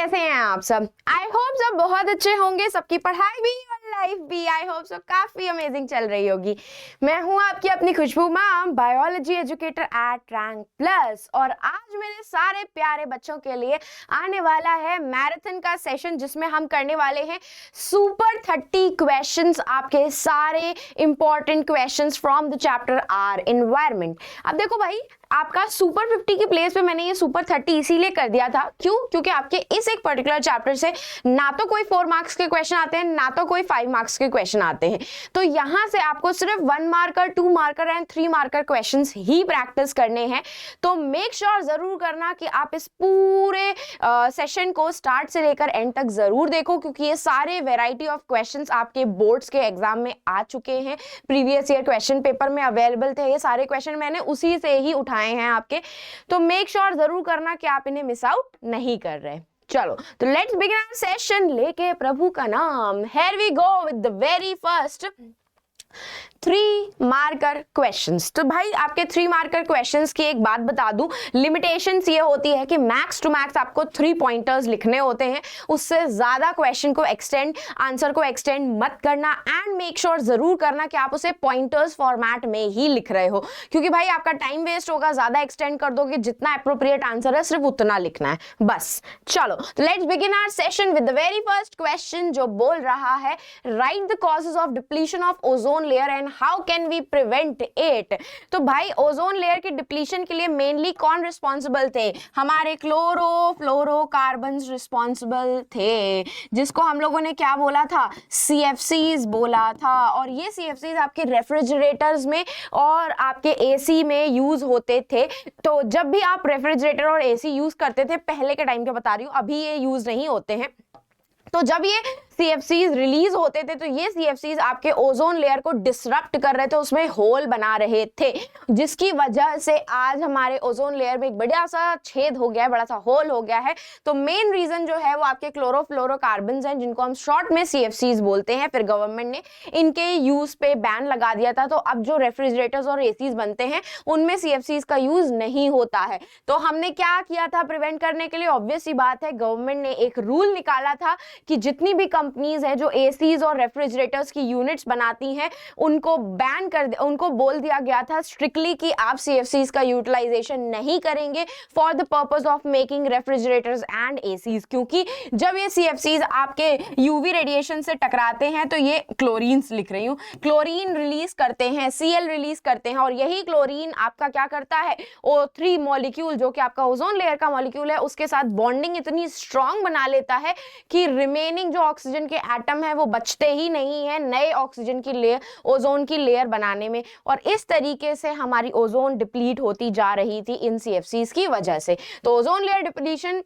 कैसे हैं आप सब? आई होप सब बहुत अच्छे होंगे, सबकी पढ़ाई भी और लाइफ भी आई होप सब काफी अमेजिंग चल रही होगी। मैं हूं आपकी अपनी Khushboo ma'am, biology educator at Rank Plus, और आज मेरे सारे प्यारे बच्चों के लिए आने वाला है मैराथन का सेशन, जिसमें हम करने वाले हैं सुपर 30 क्वेश्चंस, आपके सारे important questions from the chapter our environment. अब देखो भाई, आपका सुपर 50 की प्लेस पे मैंने ये सुपर 30 इसीलिए कर दिया था, क्यों? क्योंकि आपके इस एक पर्टिकुलर चैप्टर से ना तो कोई 4 मार्क्स के क्वेश्चन आते हैं, ना तो कोई 5 मार्क्स के क्वेश्चन आते हैं। तो यहां से आपको सिर्फ 1 marker, 2 marker and 3 marker questions he practice करने हैं। तो मेक श्योर जरूर करना कि आप इस पूरे सेशन को स्टार्ट से लेकर एंड तक जरूर देखो, क्योंकि ये सारे वेराइटी ऑफ क्वेश्चंस आपके बोर्ड्स के एग्जाम में आ चुके हैं, प्रीवियस ईयर क्वेश्चन पेपर में अवेलेबल थे। ये सारे क्वेश्चन मैंने उसी से ही उठाए हैं आपके, तो मेक श्योर जरूर करना कि आप इन्हें मिस आउट नहीं कर रहे। चलो तो लेट्स बिगिन आवर सेशन, लेके प्रभु का नाम। Here we go with the very first 3 marker questions. तो भाई आपके 3 मार्कर क्वेश्चंस की एक बात बता दूं, लिमिटेशंस ये होती है कि मैक्स टू मैक्स आपको 3 पॉइंटर्स लिखने होते हैं, उससे ज्यादा क्वेश्चन को एक्सटेंड, आंसर को एक्सटेंड मत करना, एंड मेक श्योर जरूर करना कि आप उसे पॉइंटर्स फॉर्मेट में ही लिख रहे हो, क्योंकि भाई आपका टाइम वेस्ट होगा, ज्यादा एक्सटेंड कर दोगे, जितना एप्रोप्रिएट आंसर है सिर्फ उतना लिखना है बस। चलो तो let's begin our session with the very first question, जो बोल रहा है write the causes of depletion of ozone layer and how can we prevent it. तो भाई ओजोन लेयर की डिप्लीशन के लिए मेनली कौन रिस्पॉन्सिबल थे? हमारे क्लोरोफ्लोरोकार्बन्स रिस्पॉन्सिबल थे, जिसको हम लोगों ने क्या बोला था? CFCs बोला था। और ये CFCs आपके रेफ्रिजरेटर्स में और आपके AC में यूज होते थे। तो जब भी आप रेफ्रिजरेटर और AC यूज करते थे, पहले के टाइम के बता रही हूँ, अभी ये यूज नहीं होते हैं, तो जब ये CFCs रिलीज होते थे तो ये CFCs आपके ओजोन लेयर को डिसरप्ट कर रहे थे, उसमें होल बना रहे थे, जिसकी वजह से आज हमारे ओजोन लेयर में एक बड़ा सा छेद हो गया है, बड़ा सा होल हो गया है। तो मेन रीजन जो है वो आपके क्लोरोफ्लोरोकार्बन्स हैं, जिनको हम शॉर्ट में CFCs बोलते हैं। फिर गवर्नमेंट ने इनके यूज पे बैन लगा दिया था, तो अब जो रेफ्रिजरेटर्स और ACs बनते हैं उनमें CFCs का यूज नहीं होता है। तो हमने क्या किया था प्रिवेंट करने के लिए? ऑब्वियस सी बात है, गवर्नमेंट ने एक रूल निकाला था कि जितनी भी कंपनीज है जो ACs और रेफ्रिजरेटर्स की यूनिट्स बनाती हैं, उनको बैन कर, उनको बोल दिया गया था स्ट्रिक्टली कि आप CFCs का यूटिलाइजेशन नहीं करेंगे for the purpose of making refrigerators and ACs, क्योंकि जब ये CFCs आपके UV रेडिएशन से टकराते हैं तो ये क्लोरीन्स, लिख रही हूँ, क्लोरीन रिलीज करते हैं, Cl रिलीज करते हैं, और यही क्लोरीन आपका क्या करता है? O3 मॉलिक्यूल, जो कि आपका ओजोन लेयर का मॉलिक्यूल है, उसके साथ बॉन्डिंग इतनी स्ट्रॉन्ग बना लेता है कि रिमेनिंग जो ऑक्सीजन के एटम है वो बचते ही नहीं है नए ऑक्सीजन की लेयर, ओजोन की लेयर बनाने में। और इस तरीके से हमारी ओजोन डिप्लीट होती जा रही थी इन CFCs की वजह से। तो ओजोन लेयर डिप्लीशन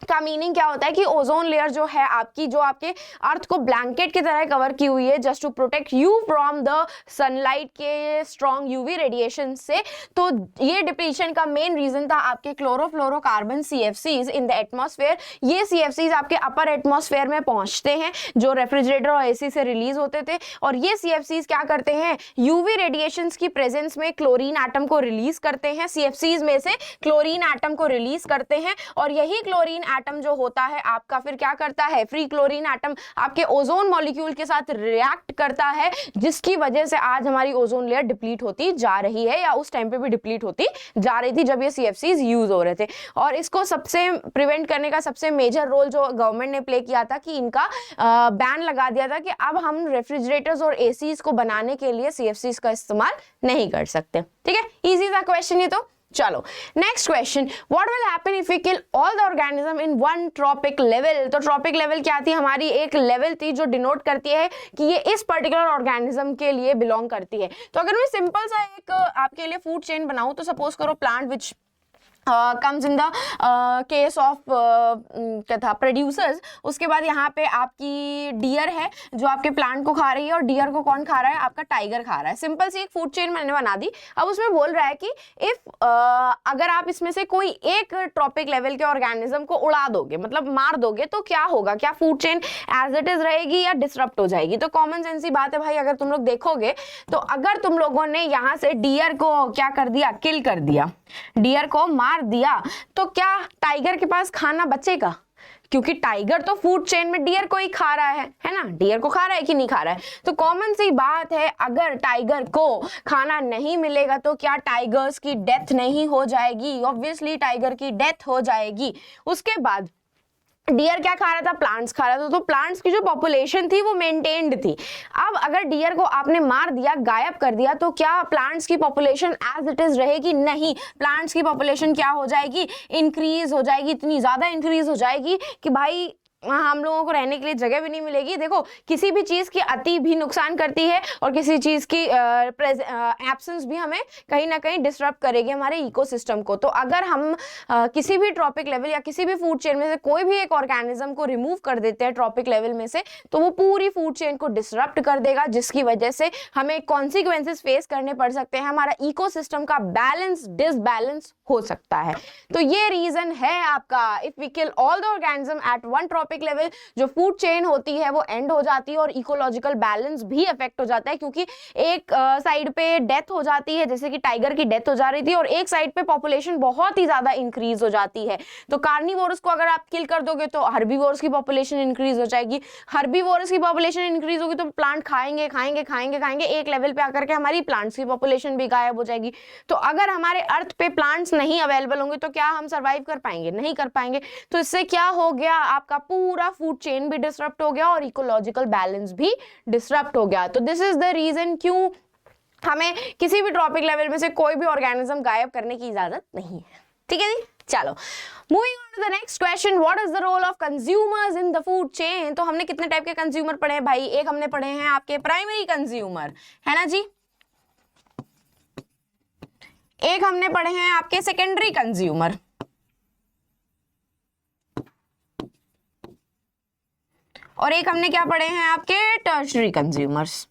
का मीनिंग क्या होता है कि ओजोन लेयर जो है आपकी, जो आपके अर्थ को ब्लैंकेट की तरह कवर की हुई है just to protect you from the sunlight के स्ट्रॉन्ग UV रेडिएशन से। तो ये डिप्लीशन का मेन रीजन था आपके chlorofluorocarbon CFCs in the atmosphere. ये CFCs आपके अपर एटमॉस्फेयर में पहुंचते हैं, जो रेफ्रिजरेटर और AC से रिलीज होते थे, और ये CFCs क्या करते हैं? UV रेडिएशन की प्रेजेंस में क्लोरीन एटम को रिलीज करते हैं, CFCs में से क्लोरीन एटम को रिलीज करते हैं, और यही क्लोरीन एटम जो होता है आपका फिर क्या करता है? फ्री क्लोरीन एटम आपके ओजोन मॉलिक्यूल के साथ रिएक्ट करता है, जिसकी वजह से आज हमारी ओजोन लेयर डिप्लीट होती जा रही है, या उस टाइम पे भी डिप्लीट होती जा रही थी जब ये CFCs यूज हो रहे थे। और इसको सबसे प्रिवेंट करने का सबसे मेजर रोल जो गवर्नमेंट ने प्ले किया था कि इनका बैन लगा दिया था कि अब हम रेफ्रिजरेटर्स और ACs को बनाने के लिए CFCs का इस्तेमाल नहीं कर सकते। ठीक है, इजी सा क्वेश्चन ये तो। चलो next question, what will happen if we kill all the organism in one trophic level. तो ट्रॉपिक लेवल क्या थी? हमारी एक लेवल थी जो डिनोट करती है कि ये इस पर्टिकुलर ऑर्गेनिज्म के लिए बिलोंग करती है। तो अगर मैं सिंपल सा एक आपके लिए फूड चेन बनाऊं, तो सपोज करो plant which comes in the case of क्या था प्रोड्यूसर्स, उसके बाद यहाँ पे आपकी डियर है जो आपके प्लांट को खा रही है, और डियर को कौन खा रहा है? आपका टाइगर खा रहा है। सिंपल सी एक फूड चेन मैंने बना दी। अब उसमें बोल रहा है कि इफ अगर आप इसमें से कोई एक ट्रॉपिक लेवल के ऑर्गेनिज्म को उड़ा दोगे, मतलब मार दोगे, तो क्या होगा? क्या food chain as it is रहेगी या डिसरप्ट हो जाएगी? तो कॉमन सेंस की बात है भाई, अगर तुम लोग देखोगे तो अगर तुम लोगों ने यहाँ से डियर को क्या कर दिया? किल कर दिया, डियर को मार दिया, तो क्या टाइगर के पास खाना बचेगा? क्योंकि टाइगर तो फूड चेन में डियर को ही खा रहा है ना, डियर को खा रहा है कि नहीं खा रहा है। तो कॉमन सी बात है, अगर टाइगर को खाना नहीं मिलेगा तो क्या टाइगर्स की डेथ नहीं हो जाएगी? ऑब्वियसली टाइगर की डेथ हो जाएगी। उसके बाद डियर क्या खा रहा था? प्लांट्स खा रहा था, तो प्लांट्स की जो पॉपुलेशन थी वो मेंटेन्ड थी। अब अगर डियर को आपने मार दिया, गायब कर दिया, तो क्या प्लांट्स की पॉपुलेशन एज इट इज रहेगी? नहीं, प्लांट्स की पॉपुलेशन क्या हो जाएगी? इंक्रीज हो जाएगी, इतनी ज्यादा इंक्रीज हो जाएगी कि भाई हम लोगों को रहने के लिए जगह भी नहीं मिलेगी। देखो, किसी भी चीज की अति भी नुकसान करती है और किसी चीज की एब्सेंस भी हमें कहीं ना कहीं डिस्टर्ब करेगी हमारे इकोसिस्टम को। तो अगर हम किसी भी ट्रॉपिक लेवल या किसी भी फूड चेन में से कोई भी एक ऑर्गेनिज्म को रिमूव कर देते हैं ट्रॉपिक लेवल में से, तो वो पूरी फूड चेन को डिसरप्ट कर देगा, जिसकी वजह से हमें कॉन्सिक्वेंसेस फेस करने पड़ सकते हैं, हमारा इकोसिस्टम का बैलेंस डिसबैलेंस हो सकता है। तो ये रीजन है आपका, if we kill all the organism at one trophic level, जो फूड चेन होती है वो एंड हो जाती है और इकोलॉजिकल बैलेंस भी अफेक्ट हो जाता है, क्योंकि एक साइड पे डेथ हो जाती है, जैसे कि टाइगर की डेथ हो जा रही थी, और एक साइड पे पॉपुलेशन बहुत ही ज्यादा इंक्रीज हो जाती है। तो कार्निवोरस को अगर आप किल कर दोगे तो हर्बीवोरस की पॉपुलेशन इंक्रीज हो जाएगी, हर्बीवोरस की पॉपुलेशन इंक्रीज होगी तो प्लांट खाएंगे खाएंगे खाएंगे खाएंगे, एक लेवल पे आकर के हमारी प्लांट्स की पॉपुलेशन भी गायब हो जाएगी। तो अगर हमारे अर्थ पे प्लांट्स नहीं अवेलेबल होंगे तो क्या हम सर्वाइव कर पाएंगे? नहीं कर पाएंगे। तो इससे क्या हो गया, आपका पूरा फूड चेन भी डिसरप्ट हो गया और इकोलॉजिकल बैलेंस भी डिसरप्ट हो गया। तो दिस इज द रीजन क्यों हमें किसी भी ट्रॉपिक लेवल में से कोई भी ऑर्गेनिज्म गायब करने की इजाजत नहीं है। ठीक है जी, चलो moving on to the next question, what is the role of consumers in the food chain? तो हमने कितने टाइप के कंज्यूमर पढ़े हैं भाई? एक हमने पढ़े हैं आपके प्राइमरी कंज्यूमर, है ना जी, एक हमने पढ़े हैं आपके सेकेंडरी कंज्यूमर, और एक हमने क्या पढ़े हैं आपके टर्शरी कंज्यूमर्स।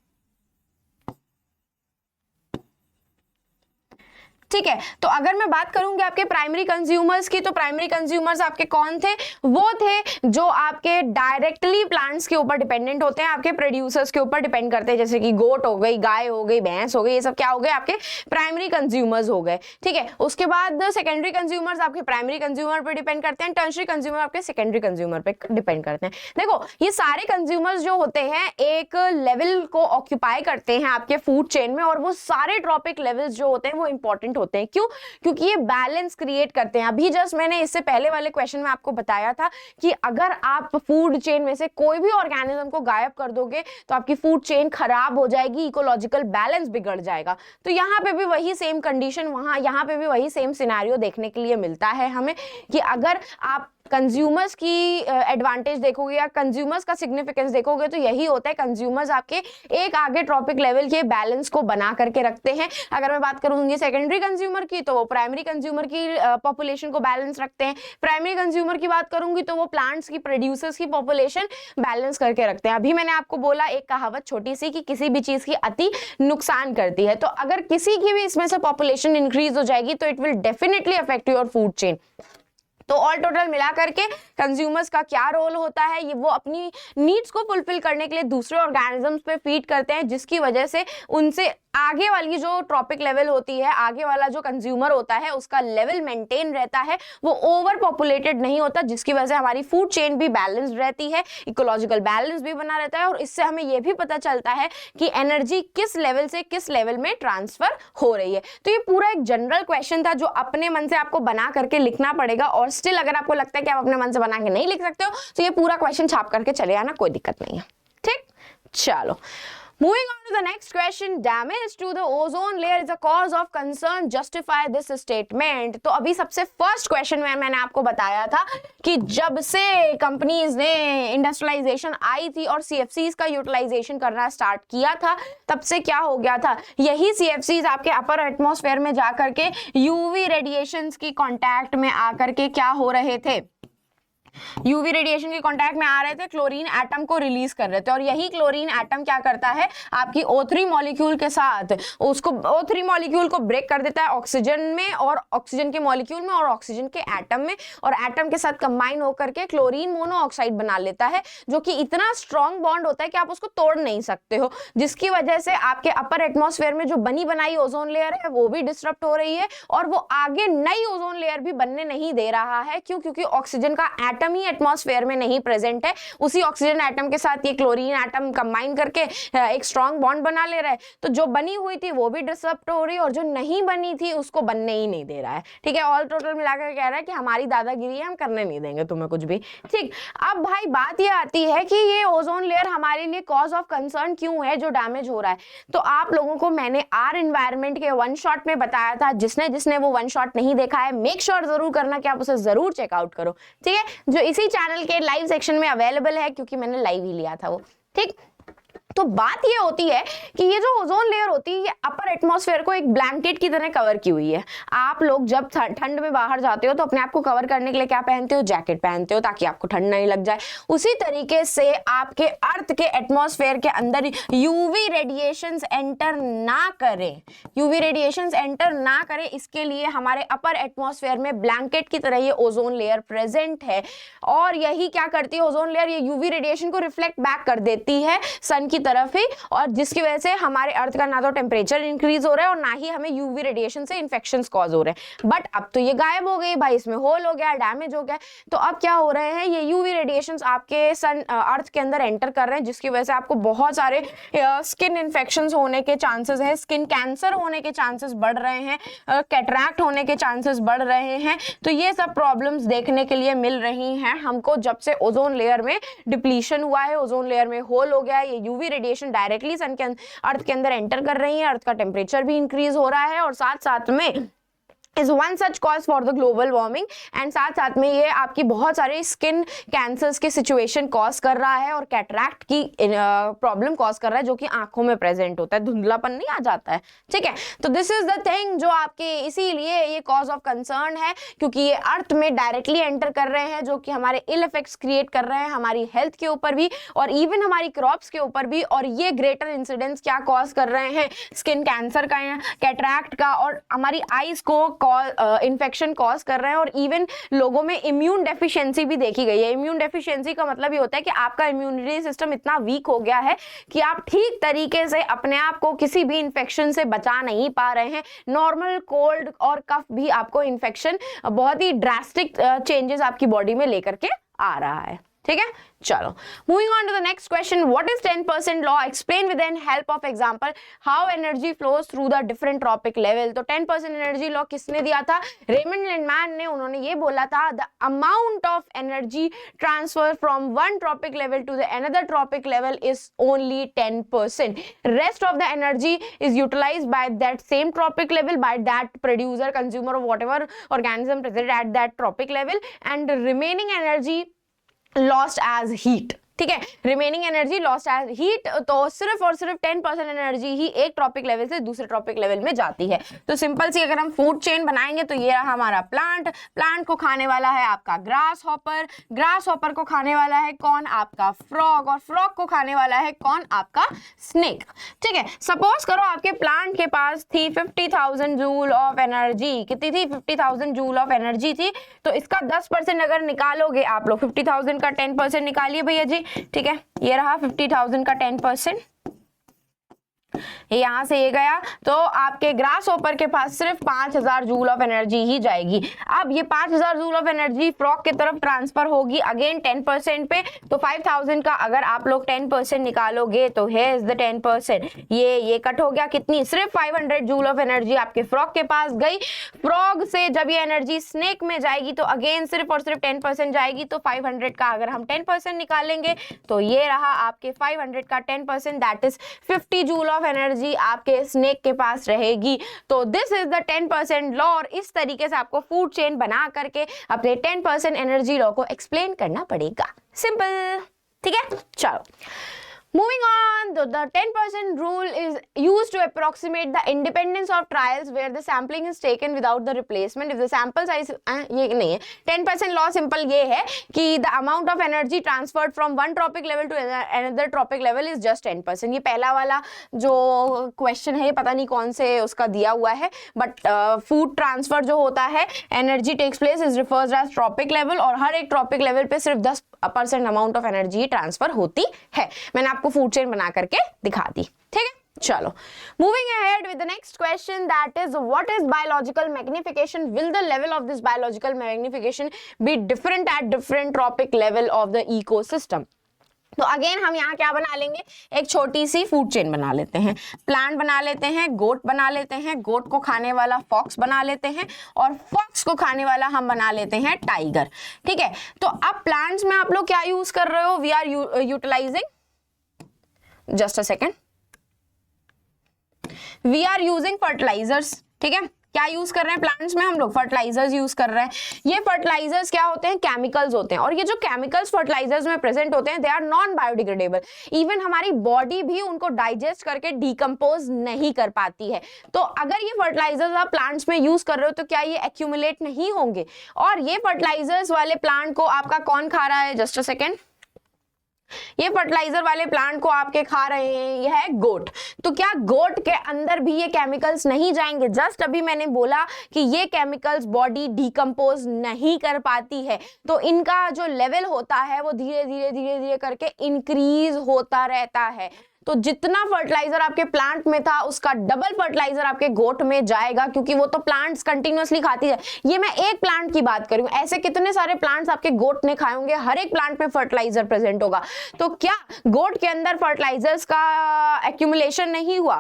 ठीक है, तो अगर मैं बात करूंगी आपके प्राइमरी कंज्यूमर्स की, तो प्राइमरी कंज्यूमर्स आपके कौन थे? वो थे जो आपके डायरेक्टली प्लांट्स के ऊपर डिपेंडेंट होते हैं, आपके प्रोड्यूसर्स के ऊपर डिपेंड करते हैं, जैसे कि गोट हो गई, गाय हो गई, भैंस हो गई, ये सब क्या हो गए? आपके प्राइमरी कंज्यूमर्स हो गए। ठीक है, उसके बाद सेकेंडरी कंज्यूमर्स आपके प्राइमरी कंज्यूमर पर डिपेंड करते हैं, टर्शरी कंज्यूमर आपके सेकेंडरी कंज्यूमर पे डिपेंड करते हैं। देखो, ये सारे कंज्यूमर्स जो होते हैं एक लेवल को ऑक्यूपाई करते हैं आपके फूड चेन में, और वो सारे ट्रॉपिक लेवल्स जो होते हैं वो इंपॉर्टेंट होते हैं। क्यों? क्योंकि ये बैलेंस क्रिएट करते हैं। अभी जस्ट मैंने इससे पहले वाले क्वेश्चन में आपको बताया था कि अगर आप फूड चेन में से कोई भी ऑर्गेनिज्म को गायब कर दोगे तो आपकी फूड चेन खराब हो जाएगी, इकोलॉजिकल बैलेंस बिगड़ जाएगा। तो यहाँ पे भी वही सेम कंडीशन, यहाँ पे भी वही सेम सिनेरियो देखने के लिए मिलता है हमें, कि अगर आप कंज्यूमर्स की एडवांटेज देखोगे या कंज्यूमर्स का सिग्निफिकेंस देखोगे तो यही होता है, कंज्यूमर्स आपके एक आगे ट्रॉपिक लेवल के बैलेंस को बना करके रखते हैं। अगर मैं बात करूंगी सेकेंडरी कंज्यूमर की, तो वो प्राइमरी कंज्यूमर की पॉपुलेशन को बैलेंस रखते हैं। प्राइमरी कंज्यूमर की बात करूंगी तो वो प्लांट्स की, प्रोड्यूसर्स की पॉपुलेशन बैलेंस करके रखते हैं। अभी मैंने आपको बोला एक कहावत छोटी सी, कि किसी भी चीज की अति नुकसान करती है। तो अगर किसी की भी इसमें से पॉपुलेशन इंक्रीज हो जाएगी तो it will definitely affect your food chain. तो ऑल टोटल मिला करके कंज्यूमर्स का क्या रोल होता है, ये वो अपनी नीड्स को फुलफिल करने के लिए दूसरे ऑर्गेनिजम्स पे फीड करते हैं, जिसकी वजह से उनसे आगे वाली जो ट्रॉपिक लेवल होती है, आगे वाला जो कंज्यूमर होता है उसका लेवल मेंटेन रहता है, वो ओवर पॉपुलेटेड नहीं होता, जिसकी वजह से हमारी फूड चेन भी बैलेंस्ड रहती है, इकोलॉजिकल बैलेंस भी बना रहता है, और इससे हमें ये भी पता चलता है कि एनर्जी किस लेवल से किस लेवल में ट्रांसफर हो रही है। तो ये पूरा एक जनरल क्वेश्चन था जो अपने मन से आपको बना करके लिखना पड़ेगा, और स्टिल अगर आपको लगता है कि आप अपने मन से बना के नहीं लिख सकते हो तो ये पूरा क्वेश्चन छाप करके चले आना, कोई दिक्कत नहीं है। ठीक, चलो moving on to the next question, damage to the ozone layer is a cause of concern, justify this statement। तो अभी सबसे फर्स्ट क्वेश्चन में मैंने आपको बताया था कि जब से कंपनीज ने इंडस्ट्रियलाइजेशन आई थी और सीएफसीज का यूटिलाइजेशन करना स्टार्ट किया था, तब से क्या हो गया था, यही सीएफसीज आपके अपर एटमॉस्फेयर में जाकर के यूवी रेडिएशंस की कांटेक्ट में आकर के क्या हो रहे थे, यूवी रेडिएशन के कांटेक्ट में आ रहे थे, क्लोरीन एटम को रिलीज कर रहे थे, और यही क्लोरीन एटम क्या करता है, आपकी O3 मॉलिक्यूल के साथ उसको O3 मॉलिक्यूल को ब्रेक कर देता है ऑक्सीजन में, और ऑक्सीजन के मॉलिक्यूल में, और ऑक्सीजन के एटम में, और एटम के साथ कंबाइन होकर के क्लोरीन मोनोऑक्साइड बना लेता है, जो कि इतना स्ट्रॉन्ग बॉन्ड होता है कि आप उसको तोड़ नहीं सकते हो, जिसकी वजह से आपके अपर एटमॉस्फेयर में जो बनी बनाई ओजोन लेयर है वो भी डिस्टर्ब हो रही है, और वो आगे नई ओजोन लेयर भी बनने नहीं दे रहा है। क्यों? क्योंकि ऑक्सीजन का एटम एटम ही एटमॉस्फेयर में नहीं प्रेजेंट है, उसी ऑक्सीजन एटम के साथ ये क्लोरीन एटम कंबाइन करके एक स्ट्रॉन्ग बॉन्ड बना ले रहा है, तो जो बनी हुई थी वो भी डिसरप्ट हो रही है और जो नहीं बनी थी उसको बनने ही नहीं दे रहा है। ठीक है, ऑल टोटल मिलाकर कह रहा है कि हमारी दादागिरी है, हम करने नहीं देंगे तुम्हें कुछ भी। ठीक, अब भाई बात ये आती है कि ये ओजोन लेयर हमारे लिए कॉज ऑफ कंसर्न क्यों है, जो डैमेज हो रहा है। तो आप लोगों को मैंने आर एनवायरनमेंट के वन शॉट में बताया था, जिसने वो वन शॉट नहीं देखा है मेक श्योर जरूर करना कि आप उसे जरूर चेकआउट करो। ठीक है, जो इसी चैनल के लाइव सेक्शन में अवेलेबल है, क्योंकि मैंने लाइव ही लिया था वो। ठीक, तो बात ये होती है कि ये जो ओजोन लेयर होती है ये अपर एटमॉस्फेयर को एक ब्लैंकेट की तरह कवर की हुई है। आप लोग जब ठंड में बाहर जाते हो तो अपने आप को कवर करने के लिए क्या पहनते हो, जैकेट पहनते हो ताकि आपको ठंड नहीं लग जाए। उसी तरीके से आपके अर्थ के एटमॉस्फेयर के अंदर यूवी रेडिएशंस एंटर ना करें, यूवी रेडिएशंस एंटर ना करें, इसके लिए हमारे अपर एटमॉस्फेयर में ब्लैंकेट की तरह ये ओजोन लेयर प्रेजेंट है। और यही क्या करती है ओजोन लेयर, ये यूवी रेडिएशन को रिफ्लेक्ट बैक कर देती है सन की तरफ ही, और जिसकी वजह से हमारे अर्थ का ना तो टेम्परेचर इंक्रीज हो रहा है और ना ही हमें यूवी रेडिएशन से इन्फेक्शंस कॉज हो रहे हैं। बट अब तो ये गायब हो गई भाई, इसमें होल हो गया, डैमेज हो गया। तो अब क्या हो रहे हैं, ये यूवी रेडिएशंस आपके अर्थ के अंदर एंटर कर रहे हैं, जिसकी वजह से आपको बहुत सारे स्किन इन्फेक्शंस होने के चांसेस हैं, स्किन कैंसर होने के चांसेस बढ़ रहे हैं, कैटरैक्ट होने के चांसेस बढ़ रहे हैं। तो ये सब प्रॉब्लम्स देखने के लिए मिल रही हैं हमको जब से ओजोन लेयर में डिप्लीशन हुआ है, ओजोन लेयर में होल हो गया है। ये यूवी रेडिएशन डायरेक्टली सन के अर्थ के अंदर एंटर कर रही है, अर्थ का टेम्परेचर भी इंक्रीज हो रहा है और साथ साथ में is one such cause for the global warming, and साथ साथ में ये आपकी बहुत सारे स्किन कैंसर्स की सिचुएशन कॉज कर रहा है और कैटरैक्ट की प्रॉब्लम कॉज कर रहा है, जो कि आंखों में प्रेजेंट होता है, धुंधलापन नहीं आ जाता है। ठीक है, तो दिस इज द थिंग जो आपके इसीलिए ये कॉज ऑफ कंसर्न है, क्योंकि ये अर्थ में डायरेक्टली एंटर कर रहे हैं, जो कि हमारे इल इफेक्ट्स क्रिएट कर रहे हैं हमारी हेल्थ के ऊपर भी और इवन हमारी क्रॉप्स के ऊपर भी। और ये ग्रेटर इंसिडेंस क्या कॉज कर रहे हैं, स्किन कैंसर का, कैटरैक्ट का, और हमारी आईज को इन्फेक्शन कॉज कर रहे हैं। और इवन लोगों में इम्यून डेफिशिएंसी भी देखी गई है। इम्यून डेफिशिएंसी का मतलब ये होता है कि आपका इम्यूनिटी सिस्टम इतना वीक हो गया है कि आप ठीक तरीके से अपने आप को किसी भी इन्फेक्शन से बचा नहीं पा रहे हैं। नॉर्मल कोल्ड और कफ भी आपको इन्फेक्शन बहुत ही ड्रास्टिक चेंजेस आपकी बॉडी में लेकर के आ रहा है। ठीक है, चलो moving on to the next question, what is 10% law, explain with an help of example how energy flows through the different trophic level. तो 10% एनर्जी लॉ किसने दिया था, रेमंड लिंडमैन ने। उन्होंने ये बोला था the amount of energy transfer from one trophic level to the another trophic level is only 10%, rest of the energy is utilised by that same trophic level by that producer consumer of whatever organism present at that trophic level, and remaining energy lost as heat। ठीक है, remaining energy lost as heat. तो सिर्फ और सिर्फ 10% energy ही एक trophic level से दूसरे trophic level में जाती है। तो सिंपल सी अगर हम फूड चेन बनाएंगे तो ये रहा हमारा प्लांट, प्लांट को खाने वाला है आपका ग्रास हॉपर, ग्रास हॉपर को खाने वाला है कौन, आपका फ्रॉग, और फ्रॉग को खाने वाला है कौन, आपका स्नेक। ठीक है, सपोज करो आपके प्लांट के पास थी 50,000 जूल ऑफ एनर्जी। कितनी थी, 50,000 जूल ऑफ एनर्जी थी। तो इसका 10% अगर निकालोगे आप लोग, 50,000 का 10% निकालिए भैया जी। ठीक है, ये रहा 50,000 का 10%, यहां से ये गया, तो आपके ग्रास हॉपर के पास सिर्फ 5,000 जूल ऑफ एनर्जी ही जाएगी। अब ये 5,000 जूल ऑफ एनर्जी फ्रॉग की तरफ ट्रांसफर होगी अगेन 10% पे। तो 5,000 का अगर आप लोग 10% निकालोगे तो है इज द 10%, ये कट हो गया, कितनी, सिर्फ 500 जूल ऑफ एनर्जी आपके फ्रॉग के पास गई। फ्रॉग से जब ये एनर्जी स्नेक में जाएगी तो अगेन सिर्फ और सिर्फ 10% जाएगी। तो 500 का अगर हम 10% निकालेंगे तो ये रहा आपके 500 का 10%, that is 50 joule of energy आपके स्नेक के पास रहेगी। तो दिस इज द 10% लॉ, और इस तरीके से आपको फूड चेन बना करके अपने 10% एनर्जी लॉ को एक्सप्लेन करना पड़ेगा। सिंपल, ठीक है, चलो moving on, the 10% rule is used to approximate the independence of trials where the sampling is taken without the replacement if the sample size ये नहीं है। 10% law simple ये है कि the amount of energy transferred from one tropic level to another tropic level is just 10%। ये पहला वाला जो क्वेश्चन है पता नहीं कौन से उसका दिया हुआ है, बट फूड ट्रांसफर जो होता है, energy takes place is referred as trophic level, और हर एक ट्रॉपिक लेवल पे सिर्फ 10% अमाउंट ऑफ एनर्जी ट्रांसफर होती है। मैंने आपको फूड चेन बना करके दिखा दी। ठीक है, चलो, moving ahead with the next question, that is what is biological magnification? Will the level of this biological magnification be different at different trophic level of the ecosystem? तो अगेन हम यहाँ क्या बना लेंगे, एक छोटी सी फूड चेन बना लेते हैं, प्लांट बना लेते हैं, गोट बना लेते हैं, गोट को खाने वाला फॉक्स बना लेते हैं, और फॉक्स को खाने वाला हम बना लेते हैं टाइगर। ठीक है, तो अब प्लांट्स में आप लोग क्या यूज कर रहे हो? We are utilising, just a second, we are using fertilisers. ठीक है, क्या यूज कर रहे हैं प्लांट्स में हम लोग? फर्टिलाइजर्स यूज कर रहे हैं। ये फर्टिलाइजर्स क्या होते हैं? केमिकल्स होते हैं, और ये जो केमिकल्स फर्टिलाइजर्स में प्रेजेंट होते हैं they are non biodegradable. Even हमारी बॉडी भी उनको डाइजेस्ट करके डिकम्पोज नहीं कर पाती है। तो अगर ये फर्टिलाइजर्स आप प्लांट्स में यूज कर रहे हो तो क्या ये एक्यूमुलेट नहीं होंगे? और ये फर्टिलाइजर्स वाले प्लांट को आपका कौन खा रहा है? जस्ट अ सेकेंड, ये फर्टिलाइजर वाले प्लांट को आपके खा रहे हैं, यह है गोट। तो क्या गोट के अंदर भी ये केमिकल्स नहीं जाएंगे? जस्ट अभी मैंने बोला कि ये केमिकल्स बॉडी डिकम्पोज नहीं कर पाती है, तो इनका जो लेवल होता है वो धीरे धीरे धीरे धीरे करके इंक्रीज होता रहता है। तो जितना फर्टिलाइजर आपके प्लांट में था उसका डबल फर्टिलाइजर आपके गोट में जाएगा, क्योंकि वो तो प्लांट्स कंटिन्यूअसली खाती है। ये मैं एक प्लांट की बात करूं, ऐसे कितने सारे प्लांट्स आपके गोट ने खाए होंगे, हर एक प्लांट में फर्टिलाइजर प्रेजेंट होगा। तो क्या गोट के अंदर फर्टिलाइजर्स का एक्यूमुलेशन नहीं हुआ?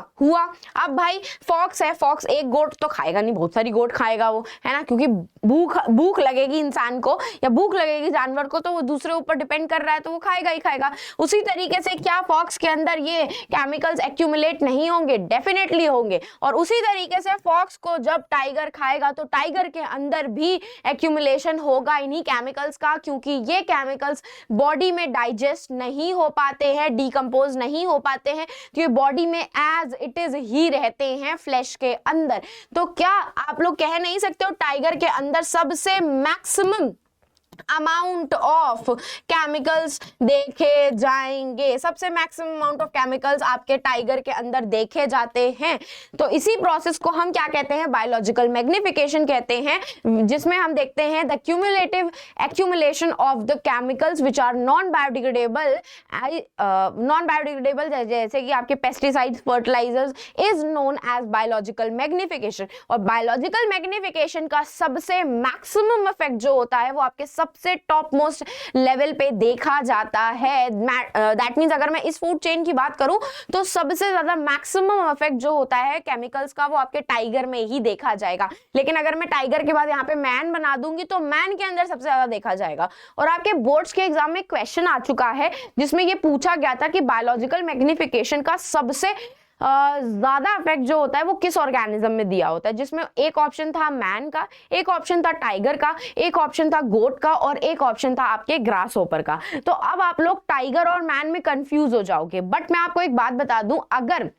अब भाई फॉक्स है, फॉक्स एक गोट तो खाएगा नहीं, बहुत सारी गोट खाएगा वो, है ना, क्योंकि भूख लगेगी इंसान को या भूख लगेगी जानवर को, तो वो दूसरे ऊपर डिपेंड कर रहा है, तो वो खाएगा ही खाएगा। उसी तरीके से क्या फॉक्स के अंदर ये केमिकल्स एक्यूमुलेट नहीं होंगे? डेफिनेटली होंगे। और उसी तरीके से फॉक्स को जब टाइगर खाएगा तो टाइगर के अंदर भी एक्यूमुलेशन होगा इन्हीं केमिकल्स का, क्योंकि ये केमिकल्स बॉडी में डाइजेस्ट नहीं हो पाते हैं, डिकम्पोज नहीं हो पाते हैं, तो ये बॉडी में एज इट इज ही रहते हैं फ्लैश के अंदर। तो क्या आप लोग कह नहीं सकते हो टाइगर के अंदर सबसे मैक्सिमम अमाउंट ऑफ केमिकल्स देखे जाएंगे? सबसे मैक्सिमम अमाउंट ऑफ केमिकल्स आपके टाइगर के अंदर देखे जाते हैं। तो इसी प्रोसेस को हम क्या कहते हैं? बायोलॉजिकल मैग्निफिकेशन कहते हैं, जिसमें हम देखते हैं the cumulative accumulation of the chemicals which are non biodegradable. जैसे कि आपके pesticides, fertilisers is known as biological magnification. और बायोलॉजिकल मैग्निफिकेशन का सबसे मैक्सिमम इफेक्ट जो होता है वो आपके सबसे टॉप मोस्ट लेवल पे देखा जाता है। दैट मींस अगर मैं इस फूड चेन की बात करूं तो सबसे ज्यादा मैक्सिमम इफेक्ट जो होता है केमिकल्स का वो आपके टाइगर में ही देखा जाएगा। लेकिन अगर मैं टाइगर के बाद यहाँ पे मैन बना दूंगी तो मैन के अंदर सबसे ज्यादा देखा जाएगा। और आपके बोर्ड्स के एग्जाम में क्वेश्चन आ चुका है जिसमें ये पूछा गया था कि बायोलॉजिकल मैग्निफिकेशन का सबसे ज्यादा इफेक्ट जो होता है वो किस ऑर्गेनिज्म में दिया होता है, जिसमें एक ऑप्शन था मैन का, एक ऑप्शन था टाइगर का, एक ऑप्शन था गोट का, और एक ऑप्शन था आपके ग्रास होपर का। तो अब आप लोग टाइगर और मैन में कंफ्यूज हो जाओगे, बट मैं आपको एक बात बता दूं, अगर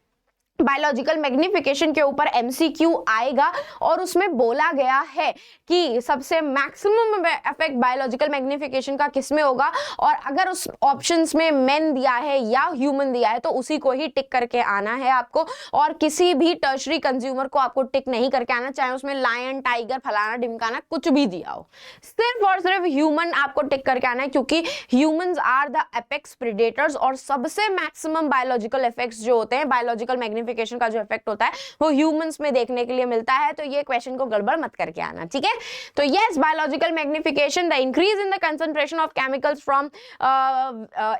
बायोलॉजिकल मैग्निफिकेशन के ऊपर एमसीक्यू आएगा और उसमें बोला गया है कि सबसे मैक्सिमम इफेक्ट बायोलॉजिकल मैग्निफिकेशन का किसमें होगा, और अगर उस ऑप्शंस में मैन दिया है या ह्यूमन दिया है तो उसी को ही टिक करके आना है आपको, और किसी भी टर्शरी कंज्यूमर को आपको टिक नहीं करके आना, चाहे उसमें लायन, टाइगर, फलाना ढिमकाना कुछ भी दिया हो, सिर्फ और सिर्फ ह्यूमन आपको टिक करके आना है, क्योंकि humans are the apex predators. और सबसे मैक्सिमम बायोलॉजिकल इफेक्ट्स जो होते हैं, बायोलॉजिकल मैग्निफिकेशन का जो इफेक्ट होता है वो ह्यूमंस में देखने के लिए मिलता है। तो ये क्वेश्चन को गड़बड़ मत करके आना, ठीक है। तो yes, biological magnification, the increase in the concentration of chemicals from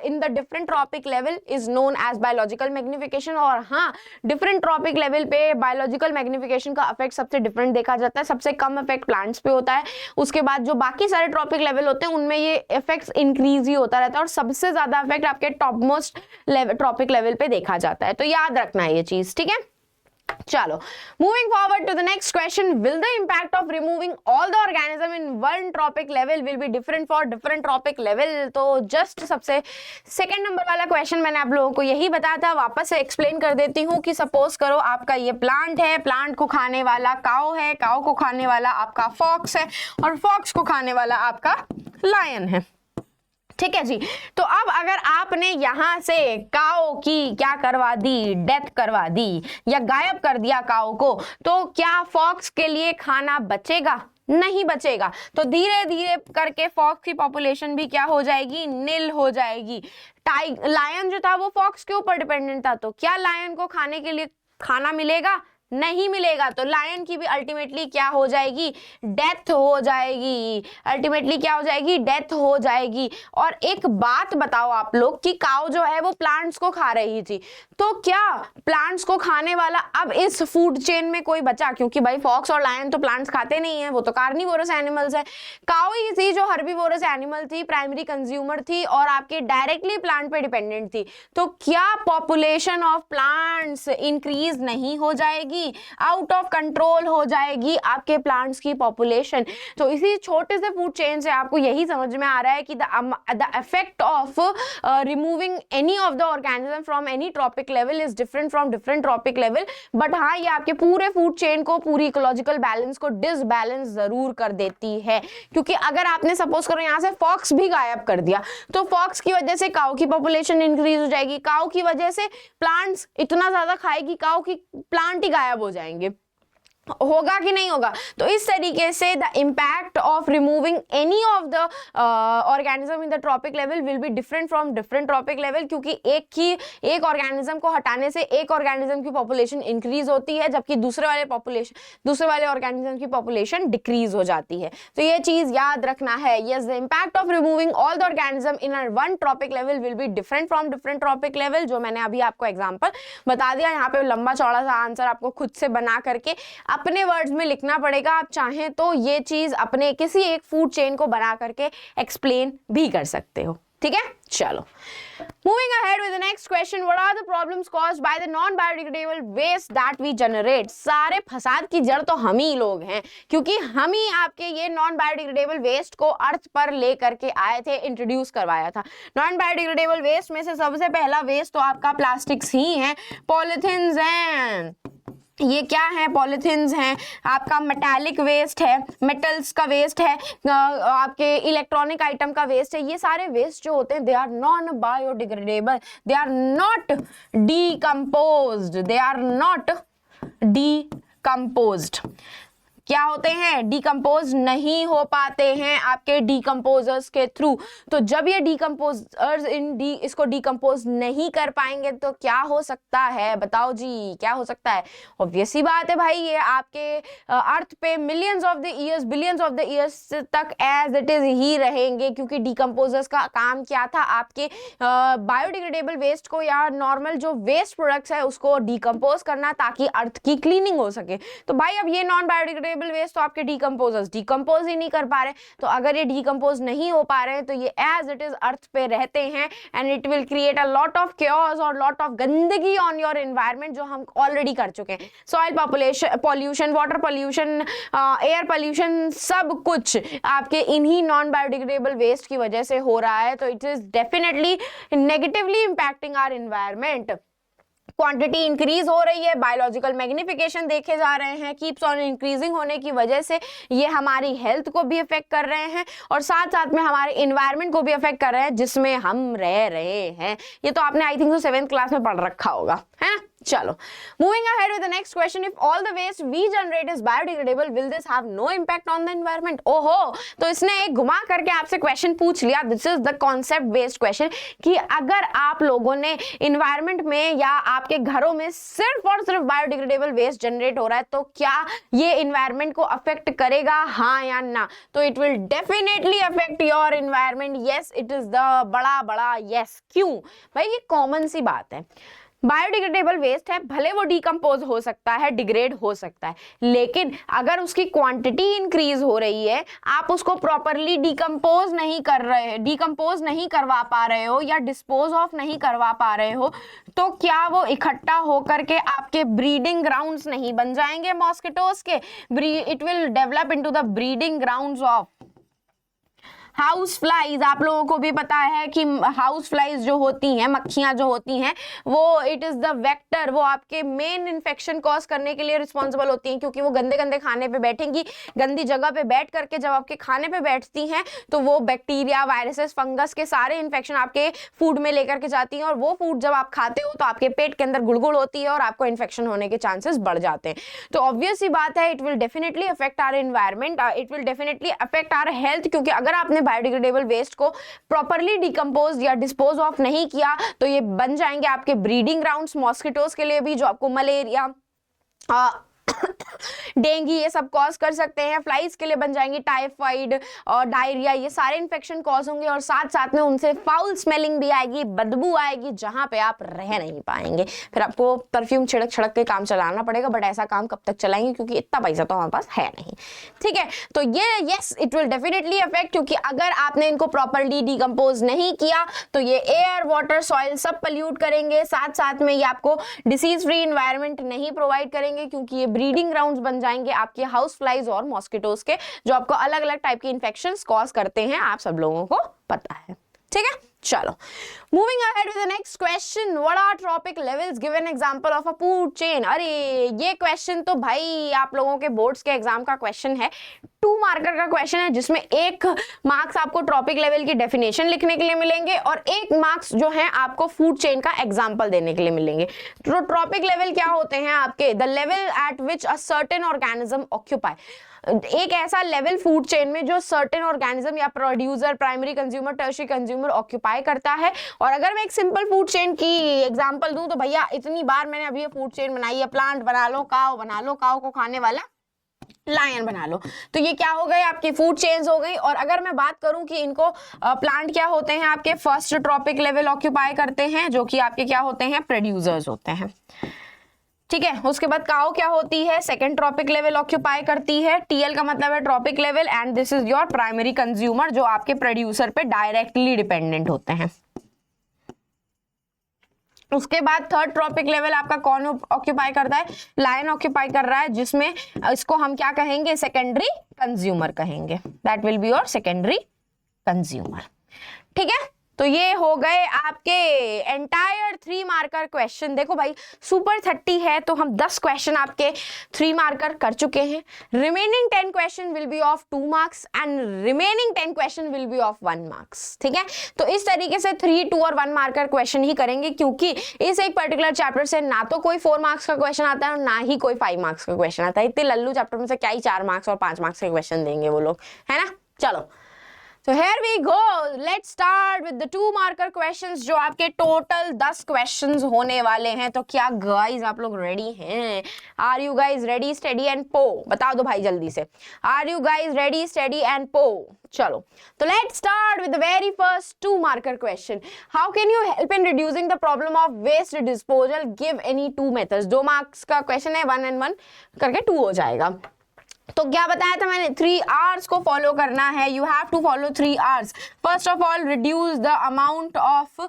in the different trophic level is known as biological magnification. और हाँ, डिफरेंट ट्रॉपिक लेवल पे बायोलॉजिकल मैग्निफिकेशन का इफेक्ट सबसे डिफरेंट देखा जाता है। सबसे कम इफेक्ट प्लांट्स पे होता है, उसके बाद जो बाकी सारे ट्रॉपिक लेवल होते हैं उनमें ये इफेक्ट्स इंक्रीज ही होता रहता है, और सबसे ज्यादा इफेक्ट आपके टॉप मोस्ट ट्रॉपिक लेवल पे देखा जाता है। तो याद रखना है ये चीज, ठीक है। चलो, moving forward to the next question, will the impact of removing all the organism in one trophic level will be different for different trophic level. तो जस्ट सबसे सेकंड नंबर वाला क्वेश्चन मैंने आप लोगों को यही बताया था, वापस से एक्सप्लेन कर देती हूँ कि सपोज करो आपका ये प्लांट है, प्लांट को खाने वाला काऊ है, काऊ को खाने वाला आपका फॉक्स है, और फॉक्स को खाने वाला आपका लायन है, ठीक है जी। तो अब अगर आपने यहां से काऊ की क्या करवा दी, डेथ करवा दी या गायब कर दिया काऊ को, तो क्या फॉक्स के लिए खाना बचेगा? नहीं बचेगा। तो धीरे धीरे करके फॉक्स की पॉपुलेशन भी क्या हो जाएगी, नील हो जाएगी। लायन जो था वो फॉक्स के ऊपर डिपेंडेंट था, तो क्या लायन को खाने के लिए खाना मिलेगा, नहीं मिलेगा। तो लायन की भी अल्टीमेटली क्या हो जाएगी, डेथ हो जाएगी। अल्टीमेटली क्या हो जाएगी, डेथ हो जाएगी। और एक बात बताओ आप लोग कि काऊ जो है वो प्लांट्स को खा रही थी, तो क्या प्लांट्स को खाने वाला अब इस फूड चेन में कोई बचा? क्योंकि भाई फॉक्स और लायन तो प्लांट्स खाते नहीं है, वो तो कार्निवोरस एनिमल्स है। काऊ ही थी जो हर्बीवोरस एनिमल थी, प्राइमरी कंज्यूमर थी और आपके डायरेक्टली प्लांट पे डिपेंडेंट थी। तो क्या पॉपुलेशन ऑफ प्लांट्स इंक्रीज नहीं हो जाएगी, आउट ऑफ कंट्रोल हो जाएगी आपके प्लांट्स की पॉपुलेशन? तो इसी छोटे से फूड चेन से आपको यही समझ में आ रहा है कि the effect of removing any of the organism from any tropic level is different from different trophic level. But हाँ, ये आपके पूरे फूड चेन को, पूरी इकोलॉजिकल बैलेंस को डिसबैलेंस जरूर कर देती है। क्योंकि अगर आपने सपोज करो यहाँ से फॉक्स भी गायब कर दिया, तो फॉक्स की वजह से काऊ की पॉपुलेशन इंक्रीज हो जाएगी, काऊ की वजह से प्लांट्स इतना ज्यादा खाएगी काऊ की प्लांट ही गायब हो जाएंगे। होगा कि नहीं होगा? तो इस तरीके से the impact of removing any of the organism in the tropic level will be different from different trophic level. क्योंकि एक ऑर्गेनिज्म को हटाने से एक ऑर्गेनिज्म की पॉपुलेशन इंक्रीज होती है, जबकि दूसरे वाले ऑर्गेनिज्म की पॉपुलेशन डिक्रीज हो जाती है। तो ये चीज याद रखना है। Yes, the impact of removing all the organism in one trophic level will be different from different trophic level, जो मैंने अभी आपको एग्जाम्पल बता दिया। यहाँ पे लंबा चौड़ा सा आंसर आपको खुद से बना करके अपने वर्ड्स में लिखना पड़ेगा। आप चाहें तो ये चीज अपने किसी एक फूड चेन को बना करके एक्सप्लेन भी कर सकते हो। ठीक है, चलो moving ahead with the next question, what are the problems caused by the non biodegradable waste that we generate? सारे फसाद की जड़ तो हम ही लोग हैं, क्योंकि हम ही आपके ये नॉन बायोडिग्रेडेबल वेस्ट को अर्थ पर लेकर के आए थे, इंट्रोड्यूस करवाया था। नॉन बायोडिग्रेडेबल वेस्ट में से सबसे पहला वेस्ट तो आपका प्लास्टिक्स ही है, पॉलिथीन्स हैं। ये क्या है, पॉलिथीन्स हैं, आपका मेटालिक वेस्ट है, मेटल्स का वेस्ट है, आपके इलेक्ट्रॉनिक आइटम का वेस्ट है। ये सारे वेस्ट जो होते हैं they are non biodegradable, they are not decomposed, they are not decomposed. क्या होते हैं, डीकम्पोज नहीं हो पाते हैं आपके डीकम्पोजर्स के थ्रू। तो जब ये डीकम्पोजर्स इसको डीकम्पोज नहीं कर पाएंगे तो क्या हो सकता है, बताओ जी, क्या हो सकता है? ऑब्वियस सी बात है भाई, ये आपके अर्थ पे millions of the years, billions of the years तक एज इट इज ही रहेंगे। क्योंकि डीकम्पोजर्स का काम क्या था, आपके बायोडिग्रेडेबल वेस्ट को या नॉर्मल जो वेस्ट प्रोडक्ट्स है उसको डीकम्पोज करना, ताकि अर्थ की क्लीनिंग हो सके। तो भाई अब ये नॉन बायोडिग्रेडेबल वेस्ट तो आपके डीकम्पोजर्स डीकम्पोज ही नहीं कर पा रहे। तो अगर ये डीकम्पोज नहीं हो पा रहे तो ये एज इट इज अर्थ पे रहते हैं and it will create a lot of chaos और लॉट ऑफ गंदगी ऑन योर एनवायरनमेंट, जो हम ऑलरेडी कर चुके हैं। Soil pollution, water pollution, air pollution, सब कुछ आपके इन्हीं नॉन बायोडिग्रेडेबल वेस्ट की वजह से हो रहा है। तो it is definitely negatively impacting our environment. Quantity increase हो रही है, बायोलॉजिकल मैग्निफिकेशन देखे जा रहे हैं, कीप्स ऑन इंक्रीजिंग होने की वजह से ये हमारी हेल्थ को भी अफेक्ट कर रहे हैं और साथ साथ में हमारे इन्वायरमेंट को भी अफेक्ट कर रहे हैं जिसमें हम रह रहे हैं। ये तो आपने आई थिंक 7th क्लास में पढ़ रखा होगा, है ना। चलो moving ahead with the next question, if all the waste we generate is biodegradable will this have no impact on the environment? ओहो, तो इसने एक घुमा करके आपसे क्वेश्चन पूछ लिया। This is the concept based question कि अगर आप लोगों ने इन्वायरमेंट में या आपके घरों में सिर्फ और सिर्फ बायोडिग्रेडेबल वेस्ट जनरेट हो रहा है तो क्या ये इन्वायरमेंट को अफेक्ट करेगा, हाँ या ना? तो it will definitely affect your environment. Yes, it is the बड़ा यस। क्यों भाई? ये कॉमन सी बात है, बायोडिग्रेडेबल वेस्ट है, भले वो डीकम्पोज हो सकता है, डिग्रेड हो सकता है, लेकिन अगर उसकी क्वांटिटी इंक्रीज हो रही है, आप उसको प्रॉपरली डीकम्पोज नहीं करवा पा रहे हो या डिस्पोज ऑफ नहीं करवा पा रहे हो, तो क्या वो इकट्ठा होकर के आपके ब्रीडिंग ग्राउंड्स नहीं बन जाएंगे मॉस्किटोज के? It will develop into the breeding grounds of house flies, आप लोगों को भी पता है कि हाउस फ्लाइज जो होती हैं, मक्खियां जो होती हैं, वो इट इज द वेक्टर, वो आपके मेन इन्फेक्शन कॉज करने के लिए रिस्पॉन्सिबल होती हैं, क्योंकि वो गंदे गंदे खाने पे बैठेंगी, गंदी जगह पे बैठ करके जब आपके खाने पे बैठती हैं तो वो बैक्टीरिया, वायरसेस, फंगस के सारे इन्फेक्शन आपके फूड में लेकर के जाती हैं, और वो फूड जब आप खाते हो तो आपके पेट के अंदर गुड़गुड़ होती है और आपको इन्फेक्शन होने के चांसेस बढ़ जाते हैं। तो ऑब्वियस सी बात है, it will definitely affect our environment, it will definitely affect our health, क्योंकि अगर आपने बायोडिग्रेडेबल वेस्ट को प्रॉपरली डिकम्पोज या डिस्पोज ऑफ नहीं किया तो ये बन जाएंगे आपके ब्रीडिंग ग्राउंड्स मॉस्किटोज के लिए भी, जो आपको मलेरिया, डेंगू ये सब कॉज कर सकते हैं। फ्लाइज के लिए बन जाएंगी टाइफाइड और डायरिया, ये सारे इन्फेक्शन कॉज होंगे, और साथ साथ में उनसे फाउल स्मेलिंग भी आएगी, बदबू आएगी, जहां पे आप रह नहीं पाएंगे। फिर आपको परफ्यूम छिड़क छिड़क के काम चलाना पड़ेगा, बट ऐसा काम कब तक चलाएंगे, क्योंकि इतना पैसा तो हमारे पास है नहीं। ठीक है, तो ये yes it will definitely affect, क्योंकि अगर आपने इनको प्रॉपरली डिकम्पोज नहीं किया तो ये एयर, वाटर, सॉइल सब पल्यूट करेंगे, साथ साथ में ये आपको डिसीज फ्री एनवायरनमेंट नहीं प्रोवाइड करेंगे, क्योंकि ये ब्रीडिंग ग्राउंड्स बन जाएंगे आपके हाउस फ्लाइज और मॉस्किटोज के, जो आपको अलग अलग टाइप के इन्फेक्शंस कॉज करते हैं, आप सब लोगों को पता है। ठीक है, चलो moving ahead with the next question, what are trophic levels, give an example of a food chain. अरे ये क्वेश्चन तो भाई आप लोगों के बोर्ड्स के एग्जाम का क्वेश्चन है, 2 मार्कर का क्वेश्चन है, जिसमें 1 मार्क्स आपको ट्रॉपिक लेवल की डेफिनेशन लिखने के लिए मिलेंगे और 1 मार्क्स जो है आपको फूड चेन का एग्जांपल देने के लिए मिलेंगे। तो ट्रॉपिक लेवल क्या होते हैं आपके, the level eight which a certain organism occupy, एक ऐसा लेवल फूड चेन में जो सर्टेन ऑर्गेनिज्म या producer, primary consumer, tertiary consumer occupy करता है। और अगर मैं एक सिंपल फूड चेन की एग्जांपल दूं तो भैया इतनी बार मैंने अभी ये फूड चेन बनाई है, प्लांट बना लो, काव बना लो, काव को खाने वाला लायन बना लो, तो ये क्या हो गए आपकी फूड चेन्स हो गई। और अगर मैं बात करूं कि इनको प्लांट क्या होते हैं, आपके फर्स्ट ट्रॉपिक लेवल ऑक्यूपाई करते हैं, जो कि आपके क्या होते हैं, प्रोड्यूसर्स होते हैं। ठीक है, उसके बाद काउ क्या होती है, सेकंड ट्रॉपिक लेवल ऑक्यूपाई करती है, टीएल का मतलब है tropic level, and this is your primary consumer, जो आपके प्रोड्यूसर पे डायरेक्टली डिपेंडेंट होते हैं। उसके बाद थर्ड ट्रॉपिक लेवल आपका कौन ऑक्यूपाई करता है, लायन ऑक्यूपाई कर रहा है, जिसमें इसको हम क्या कहेंगे, सेकेंडरी कंज्यूमर कहेंगे, that will be your secondary consumer. ठीक है, तो ये हो गए आपके एंटायर 3 मार्कर क्वेश्चन। देखो भाई सुपर 30 है तो हम 10 क्वेश्चन आपके 3 मार्कर कर चुके हैं। Remaining 10 question will be of 2 marks and remaining 10 question will be of 1 marks. ठीक है, तो इस तरीके से 3, 2 और 1 मार्कर क्वेश्चन ही करेंगे, क्योंकि इस एक पर्टिकुलर चैप्टर से ना तो कोई 4 मार्क्स का क्वेश्चन आता है और ना ही कोई 5 मार्क्स का क्वेश्चन आता है। इतने लल्लू चैप्टर में से क्या ही 4 मार्क्स और 5 मार्क्स के क्वेश्चन देंगे वो लोग, है ना। चलो तो here we go, let's start with the 2 marker questions, जो आपके टोटल 10 questions होने वाले हैं। तो क्या guys आप लोग रेडी हैं? Are you guys ready, steady and po? बता दो भाई जल्दी से, Are you guys ready, steady and po? चलो तो let's start with the very first 2 marker question. How can you help in reducing the problem of waste disposal? Give any 2 methods. 2 marks का question है, 1 and 1 करके 2 हो जाएगा। तो क्या बताया था मैंने, 3 R's को फॉलो करना है, you have to follow 3 R's। First of all reduce the amount of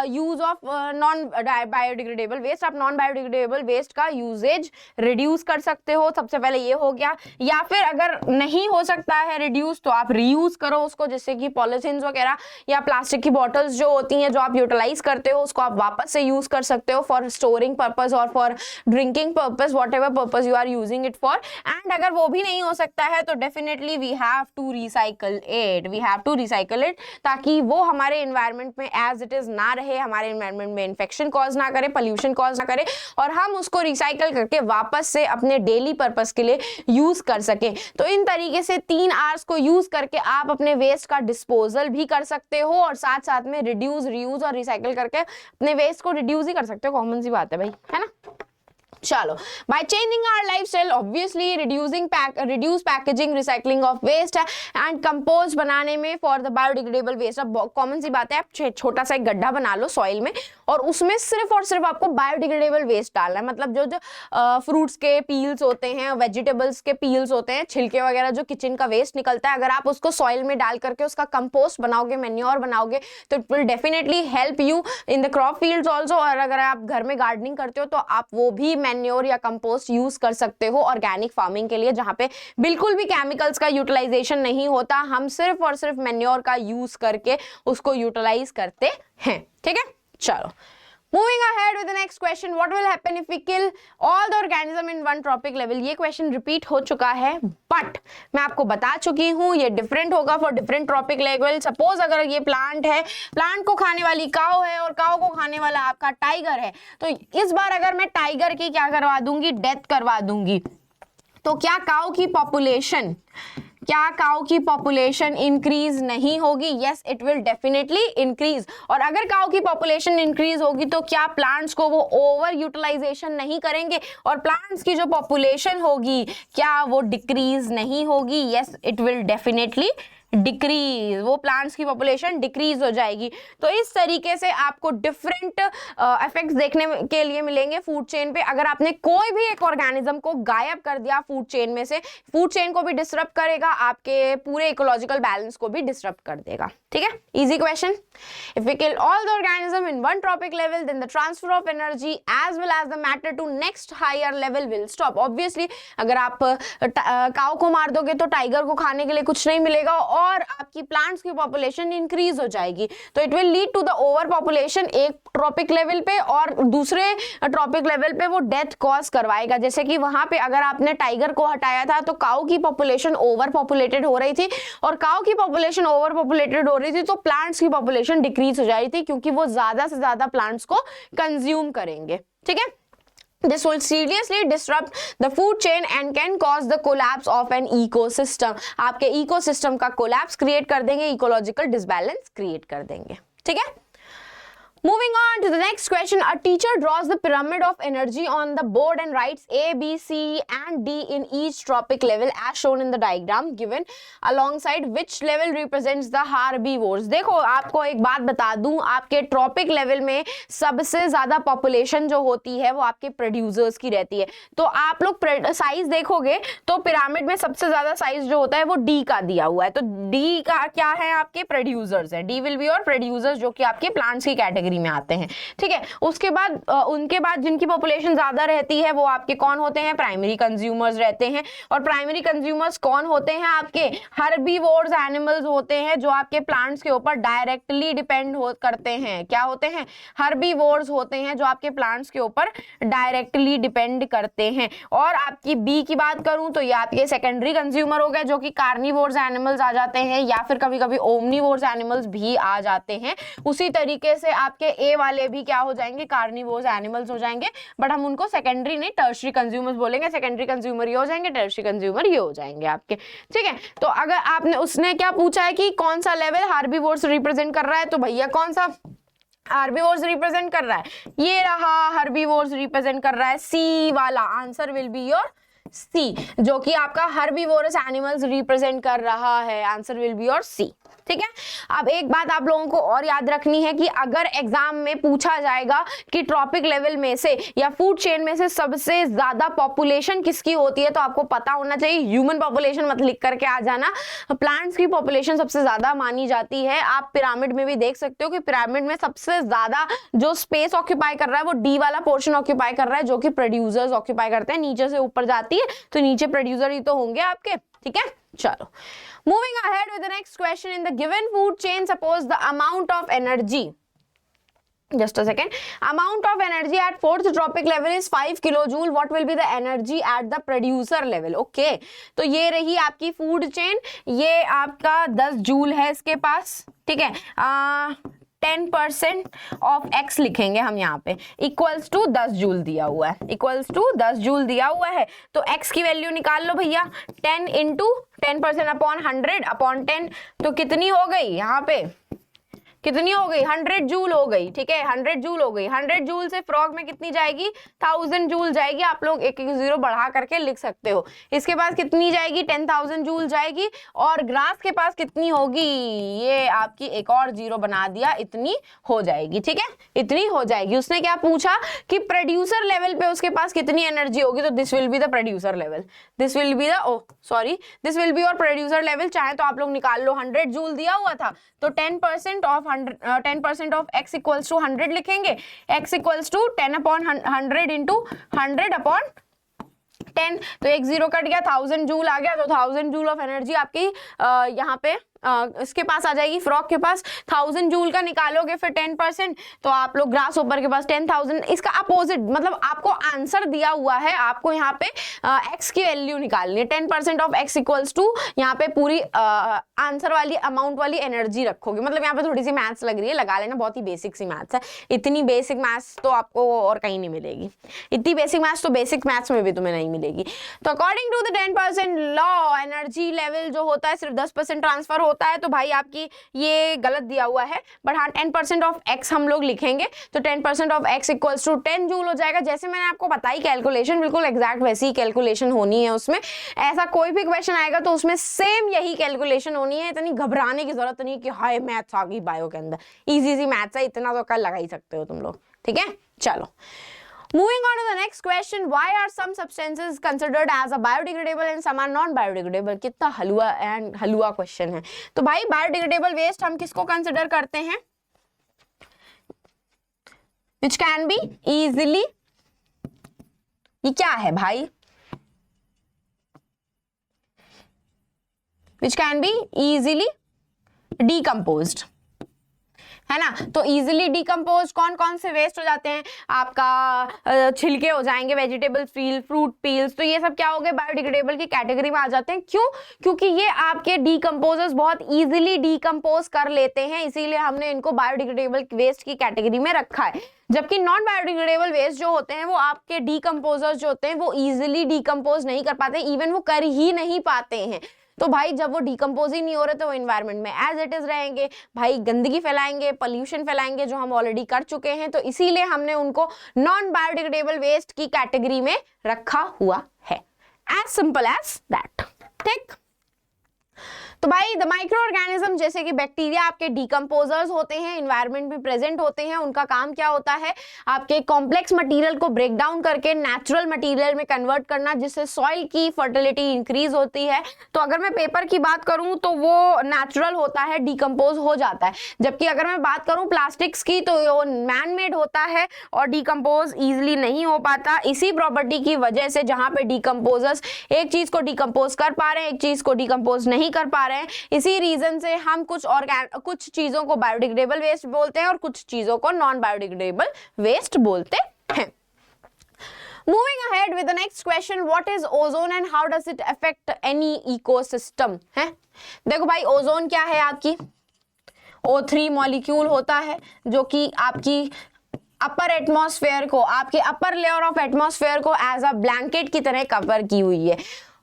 use of non biodegradable waste. आप नॉन बायोडिग्रेडेबल वेस्ट का यूजेज रिड्यूस कर सकते हो, सबसे पहले ये हो गया। या फिर अगर नहीं हो सकता है रिड्यूस तो आप रीयूज करो उसको, जैसे कि पॉलिथीन वगैरह या प्लास्टिक की बॉटल्स जो होती हैं जो आप यूटिलाइज करते हो उसको आप वापस से यूज कर सकते हो फॉर स्टोरिंग पर्पज और for drinking purpose, whatever purpose you are using it for. And अगर वो भी नहीं हो सकता है तो definitely we have to recycle it, ताकि वो हमारे एनवायरनमेंट में एज इट इज ना रहे, हमारे एनवायरनमेंट में इन्फेक्शन कॉज ना करे, पोल्यूशन कॉज ना करे, और हम उसको रिसाइकल करके वापस से अपने डेली पर्पस के लिए यूज कर सके। तो इन तरीके से 3 R's को यूज करके आप अपने वेस्ट का डिस्पोजल भी कर सकते हो और साथ साथ में रिड्यूस, रीयूज और रिसाइकल करके अपने वेस्ट को रिड्यूस ही कर सकते हो। कॉमन सी बात है भाई, है ना। चलो, by changing our lifestyle obviously reduce packaging, recycling of waste है एंड कंपोस्ट बनाने में फॉर द बायोडिग्रेडेबल वेस्ट। अब कॉमन सी बात है, आप छोटा सा एक गड्ढा बना लो सॉइल में और उसमें सिर्फ और सिर्फ आपको बायोडिग्रेडेबल वेस्ट डालना है। मतलब जो जो फ्रूट्स के पील्स होते हैं, वेजिटेबल्स के पील्स होते हैं, छिलके वगैरह जो किचन का वेस्ट निकलता है, अगर आप उसको सॉइल में डाल करके उसका कंपोस्ट बनाओगे, मैन्योर बनाओगे, तो it will definitely help you in the crop fields also. और अगर आप घर में गार्डनिंग करते हो तो आप वो भी मैन्योर या कंपोस्ट यूज कर सकते हो ऑर्गेनिक फार्मिंग के लिए, जहां पे बिल्कुल भी केमिकल्स का यूटिलाइजेशन नहीं होता, हम सिर्फ और सिर्फ मैन्योर का यूज करके उसको यूटिलाइज करते हैं। ठीक है, चलो moving ahead with the next question, what will happen if we kill all the organism in one trophic level? ये क्वेश्चन रिपीट हो चुका है, बट मैं आपको बता चुकी हूँ ये डिफरेंट होगा for different trophic level. Suppose अगर ये प्लांट है, प्लांट को खाने वाली काऊ है और काऊ को खाने वाला आपका टाइगर है, तो इस बार अगर मैं टाइगर की क्या करवा दूंगी, डेथ करवा दूंगी, तो क्या काऊ की पॉपुलेशन इंक्रीज नहीं होगी? Yes, it will definitely increase. और अगर काऊ की पॉपुलेशन इंक्रीज होगी तो क्या प्लांट्स को वो ओवर यूटिलाइजेशन नहीं करेंगे और प्लांट्स की जो पॉपुलेशन होगी क्या वो डिक्रीज नहीं होगी? Yes, it will definitely decrease, वो प्लांट्स की पॉपुलेशन डिक्रीज हो जाएगी। तो इस तरीके से आपको डिफरेंट इफेक्ट्स देखने के लिए मिलेंगे फूड चेन पे। अगर आपने कोई भी एक ऑर्गेनिज्म को गायब कर दिया फूड चेन में से, फूड चेन को भी डिस्टर्ब करेगा, आपके पूरे इकोलॉजिकल बैलेंस को भी डिस्टर्ब कर देगा। ठीक है, easy question. If we kill all the organism in one trophic level, then the transfer of energy as well as the matter to next higher level will stop. Obviously अगर आप काऊ को मार दोगे तो टाइगर को खाने के लिए कुछ नहीं मिलेगा और आपकी प्लांट्स की पॉपुलेशन इंक्रीज हो जाएगी। तो it will lead to the overpopulation एक ट्रॉपिक लेवल पे, और दूसरे ट्रॉपिक लेवल पे वो डेथ कॉज करवाएगा। जैसे कि वहां पे अगर आपने टाइगर को हटाया था तो काऊ की पॉपुलेशन ओवर पॉपुलेटेड हो रही थी, और काऊ की पॉपुलेशन ओवर पॉपुलेटेड हो रही थी तो प्लांट्स की पॉपुलेशन डिक्रीज हो जा रही थी, क्योंकि वो ज्यादा से ज्यादा प्लांट्स को कंज्यूम करेंगे। ठीक है, This will seriously disrupt the food chain and can cause the collapse of an ecosystem. आपके ecosystem का collapse create कर देंगे, ecological disbalance create कर देंगे। ठीक है, moving on to the next question, a teacher draws the pyramid of energy on the board and writes A, B, C and D in each trophic level as shown in the diagram given alongside which level represents the herbivores. देखो आपको एक बात बता दूं, आपके trophic level में सबसे ज्यादा पॉपुलेशन जो होती है वो आपके प्रोड्यूसर्स की रहती है। तो आप लोग साइज देखोगे तो पिरामिड में सबसे ज्यादा साइज जो होता है वो डी का दिया हुआ है, तो डी का क्या है, आपके प्रोड्यूसर्स है। डी विल बी और प्रोड्यूसर्स जो कि आपके प्लांट्स की कैटेगरी में आते हैं। ठीक है, उसके बाद उनके बाद जिनकी पॉपुलेशन ज्यादा रहती है वो आपके कौन होते हैं, प्राइमरी कंज्यूमर्स रहते हैं। और प्राइमरी कंज्यूमर्स कौन होते हैं, आपके हर्बीवोर्स एनिमल्स होते हैं जो आपके प्लांट्स के ऊपर डायरेक्टली डिपेंड करते हैं। क्या होते हैं, हर्बीवोर्स होते हैं जो आपके प्लांट्स के ऊपर डायरेक्टली डिपेंड करते हैं। और आपकी बी की बात करूं तो ये आपके सेकेंडरी कंज्यूमर हो गए जो कि कार्निवोर्स एनिमल्स आ जाते हैं, या फिर कभी कभी ओमनीवोर्स एनिमल्स भी आ जाते हैं। उसी तरीके से आपके ए वाले भी क्या हो जाएंगे, कार्निवोर्स एनिमल्स हो जाएंगे, बट हम उनको सेकेंडरी नहीं टर्शियरी कंज्यूमर्स बोलेंगे। सेकेंडरी कंज्यूमर ये हो जाएंगे, टर्शियरी कंज्यूमर ये हो जाएंगे आपके। ठीक है, तो अगर आपने उसने क्या पूछा है कि कौन सा लेवल हार्बीवोर्स रिप्रेजेंट कर रहा है, तो भैया कौन सा हार्बीवोर्स रिप्रेजेंट कर रहा है, ये रहा हार्बीवोर्स रिप्रेजेंट कर रहा है, सी वाला। Answer will be your C, जो कि आपका हर्बीवोरस एनिमल्स रिप्रेजेंट कर रहा है। Answer will be your C. ठीक है, अब एक बात आप लोगों को और याद रखनी है कि अगर एग्जाम में पूछा जाएगा कि ट्रॉपिक लेवल में से या फूड चेन में से सबसे ज्यादा पॉपुलेशन किसकी होती है, तो आपको पता होना चाहिए, ह्यूमन पॉपुलेशन मत लिख करके आ जाना, प्लांट्स की पॉपुलेशन सबसे ज्यादा मानी जाती है। आप पिरामिड में भी देख सकते हो कि पिरामिड में सबसे ज्यादा जो स्पेस ऑक्यूपाई कर रहा है वो डी वाला पोर्शन ऑक्यूपाई कर रहा है, जो कि प्रोड्यूसर्स ऑक्यूपाई करते हैं। नीचे से ऊपर जाती है तो नीचे प्रोड्यूसर ही तो होंगे आपके। ठीक है, चलो moving ahead with the next question, in the given food chain suppose the amount of energy, just a second, amount of energy at fourth tropic level is 5 kilojoule, what will be the energy at the producer level? okay, तो ये रही आपकी food chain, ये आपका 10 joule है इसके पास। ठीक है, 10% ऑफ x लिखेंगे हम यहाँ पे, इक्वल्स टू 10 जूल दिया हुआ है, इक्वल्स टू 10 जूल दिया हुआ है। तो x की वैल्यू निकाल लो भैया, 10 इंटू 10% अपॉन 100 अपॉन 10, तो कितनी हो गई यहाँ पे, कितनी हो गई, 100 जूल हो गई। ठीक है, 100 जूल हो गई। 100 जूल से फ्रॉग में कितनी जाएगी, 1000 जूल जाएगी। आप लोग एक एक जीरो बढ़ा करके लिख सकते हो। इसके पास कितनी जाएगी, 10,000 जूल जाएगी। और ग्रास के पास कितनी होगी, ये आपकी एक और जीरो बना दिया, इतनी हो जाएगी। ठीक है, इतनी हो जाएगी। उसने क्या पूछा कि प्रोड्यूसर लेवल पे उसके पास कितनी एनर्जी होगी, तो this will be the producer level, this will be the this will be your producer level. चाहे तो आप लोग निकाल लो, 100 जूल दिया हुआ था तो 10% of 10% of x equals to 100 लिखेंगे, x इक्वल्स टू 10/100 इंटू 100/10, तो एक जीरो कट गया, 1000 जूल आ गया, तो 1000 जूल ऑफ एनर्जी आपकी यहाँ पे इसके पास आ जाएगी, फ्रॉग के पास 1000 जूल का निकालोगे फिर 10%, तो आप लोग ग्रास ऊपर के पास 10,000, इसका अपोजिट मतलब आपको आंसर दिया हुआ है, आपको यहाँ पे x की वैल्यू निकालनी है, 10% ऑफ x इक्वल्स टू यहाँ पे पूरी आंसर वाली अमाउंट वाली एनर्जी रखोगे, मतलब यहाँ पे थोड़ी सी मैथ्स लग रही है, लगा लेना, बहुत ही बेसिक सी मैथ्स है, इतनी बेसिक मैथ्स तो आपको और कहीं नहीं मिलेगी, इतनी बेसिक मैथ्स तो बेसिक मैथ्स में भी तुम्हें नहीं मिलेगी। तो according to the 10% law, energy level जो होता है सिर्फ 10% ट्रांसफर होता है, तो भाई आपकी ये गलत दिया हुआ है, बट हाँ 10% ऑफ x हम लोग लिखेंगे, तो 10% of x equals to 10 joule हो जाएगा। जैसे मैंने आपको बताई कैलकुलेशन, बिल्कुल एग्जैक्ट वैसी ही कैलकुलेशन होनी है उसमें, ऐसा कोई भी क्वेश्चन आएगा तो उसमें सेम यही कैलकुलेशन होनी है, इतनी घबराने की जरूरत नहीं कि हाय मैथ्स आ गई बायो के अंदर, इजी सी मैथ्स है, इतना तो कर लगा ही सकते हो तुम लोग, ठीक है। चलो moving on to the next question, why are some substances considered as a biodegradable and some are non biodegradable? कितना हलवा एंड हलवा क्वेश्चन है। तो भाई बायोडिग्रेडेबल वेस्ट हम किसको कंसिडर करते हैं, which can be easily, ये क्या है भाई, which can be easily decomposed, है ना। तो इजीली डिकम्पोज कौन कौन से वेस्ट हो जाते हैं, आपका छिलके हो जाएंगे, वेजिटेबल पील, फ्रूट पील्स, तो ये सब क्या हो गए, बायोडिग्रेडेबल की कैटेगरी में आ जाते हैं। क्यों? क्योंकि ये आपके डिकम्पोजर्स बहुत इजीली डिकम्पोज कर लेते हैं, इसीलिए हमने इनको बायोडिग्रेडेबल वेस्ट की कैटेगरी में रखा है। जबकि नॉन बायोडिग्रेडेबल वेस्ट जो होते हैं वो आपके डिकम्पोजर्स जो होते हैं वो इजीली डिकम्पोज नहीं कर पाते, इवन वो कर ही नहीं पाते हैं। तो भाई जब वो डिकम्पोज ही नहीं हो रहे तो वो इन्वायरमेंट में एज इट इज रहेंगे, भाई गंदगी फैलाएंगे, पोल्यूशन फैलाएंगे, जो हम ऑलरेडी कर चुके हैं, तो इसीलिए हमने उनको नॉन बायोडिग्रेडेबल वेस्ट की कैटेगरी में रखा हुआ है, एज सिंपल एज दैट, ठीक। तो भाई द माइक्रो ऑर्गेनिज्म जैसे कि बैक्टीरिया आपके डिकम्पोजर्स होते हैं, इन्वायरमेंट में प्रेजेंट होते हैं, उनका काम क्या होता है, आपके कॉम्प्लेक्स मटेरियल को ब्रेक डाउन करके नेचुरल मटेरियल में कन्वर्ट करना, जिससे सॉइल की फर्टिलिटी इंक्रीज होती है। तो अगर मैं पेपर की बात करूं तो वो नेचुरल होता है, डिकम्पोज हो जाता है, जबकि अगर मैं बात करूं प्लास्टिक्स की तो वो मैन मेड होता है और डिकम्पोज ईजिली नहीं हो पाता, इसी प्रॉपर्टी की वजह से जहां पे डिकम्पोजर्स एक चीज को डिकम्पोज कर पा रहे हैं, एक चीज को डिकम्पोज नहीं कर पा रहे हैं, इसी रीजन से हम कुछ चीजों को बायोडिग्रेडेबल वेस्ट बोलते हैं और कुछ चीजों को नॉन बायोडिग्रेडेबल वेस्ट बोलते हैं। Moving ahead with the next question, what is ozone and how does it affect any ecosystem? है देखो भाई, ओजोन क्या है, आपकी O3 मॉलिक्यूल होता है जो कि आपकी अपर एटमॉस्फेयर को, आपके अपर लेयर ऑफ एटमॉस्फेयर को एज अ ब्लैंकेट की तरह कवर की हुई है,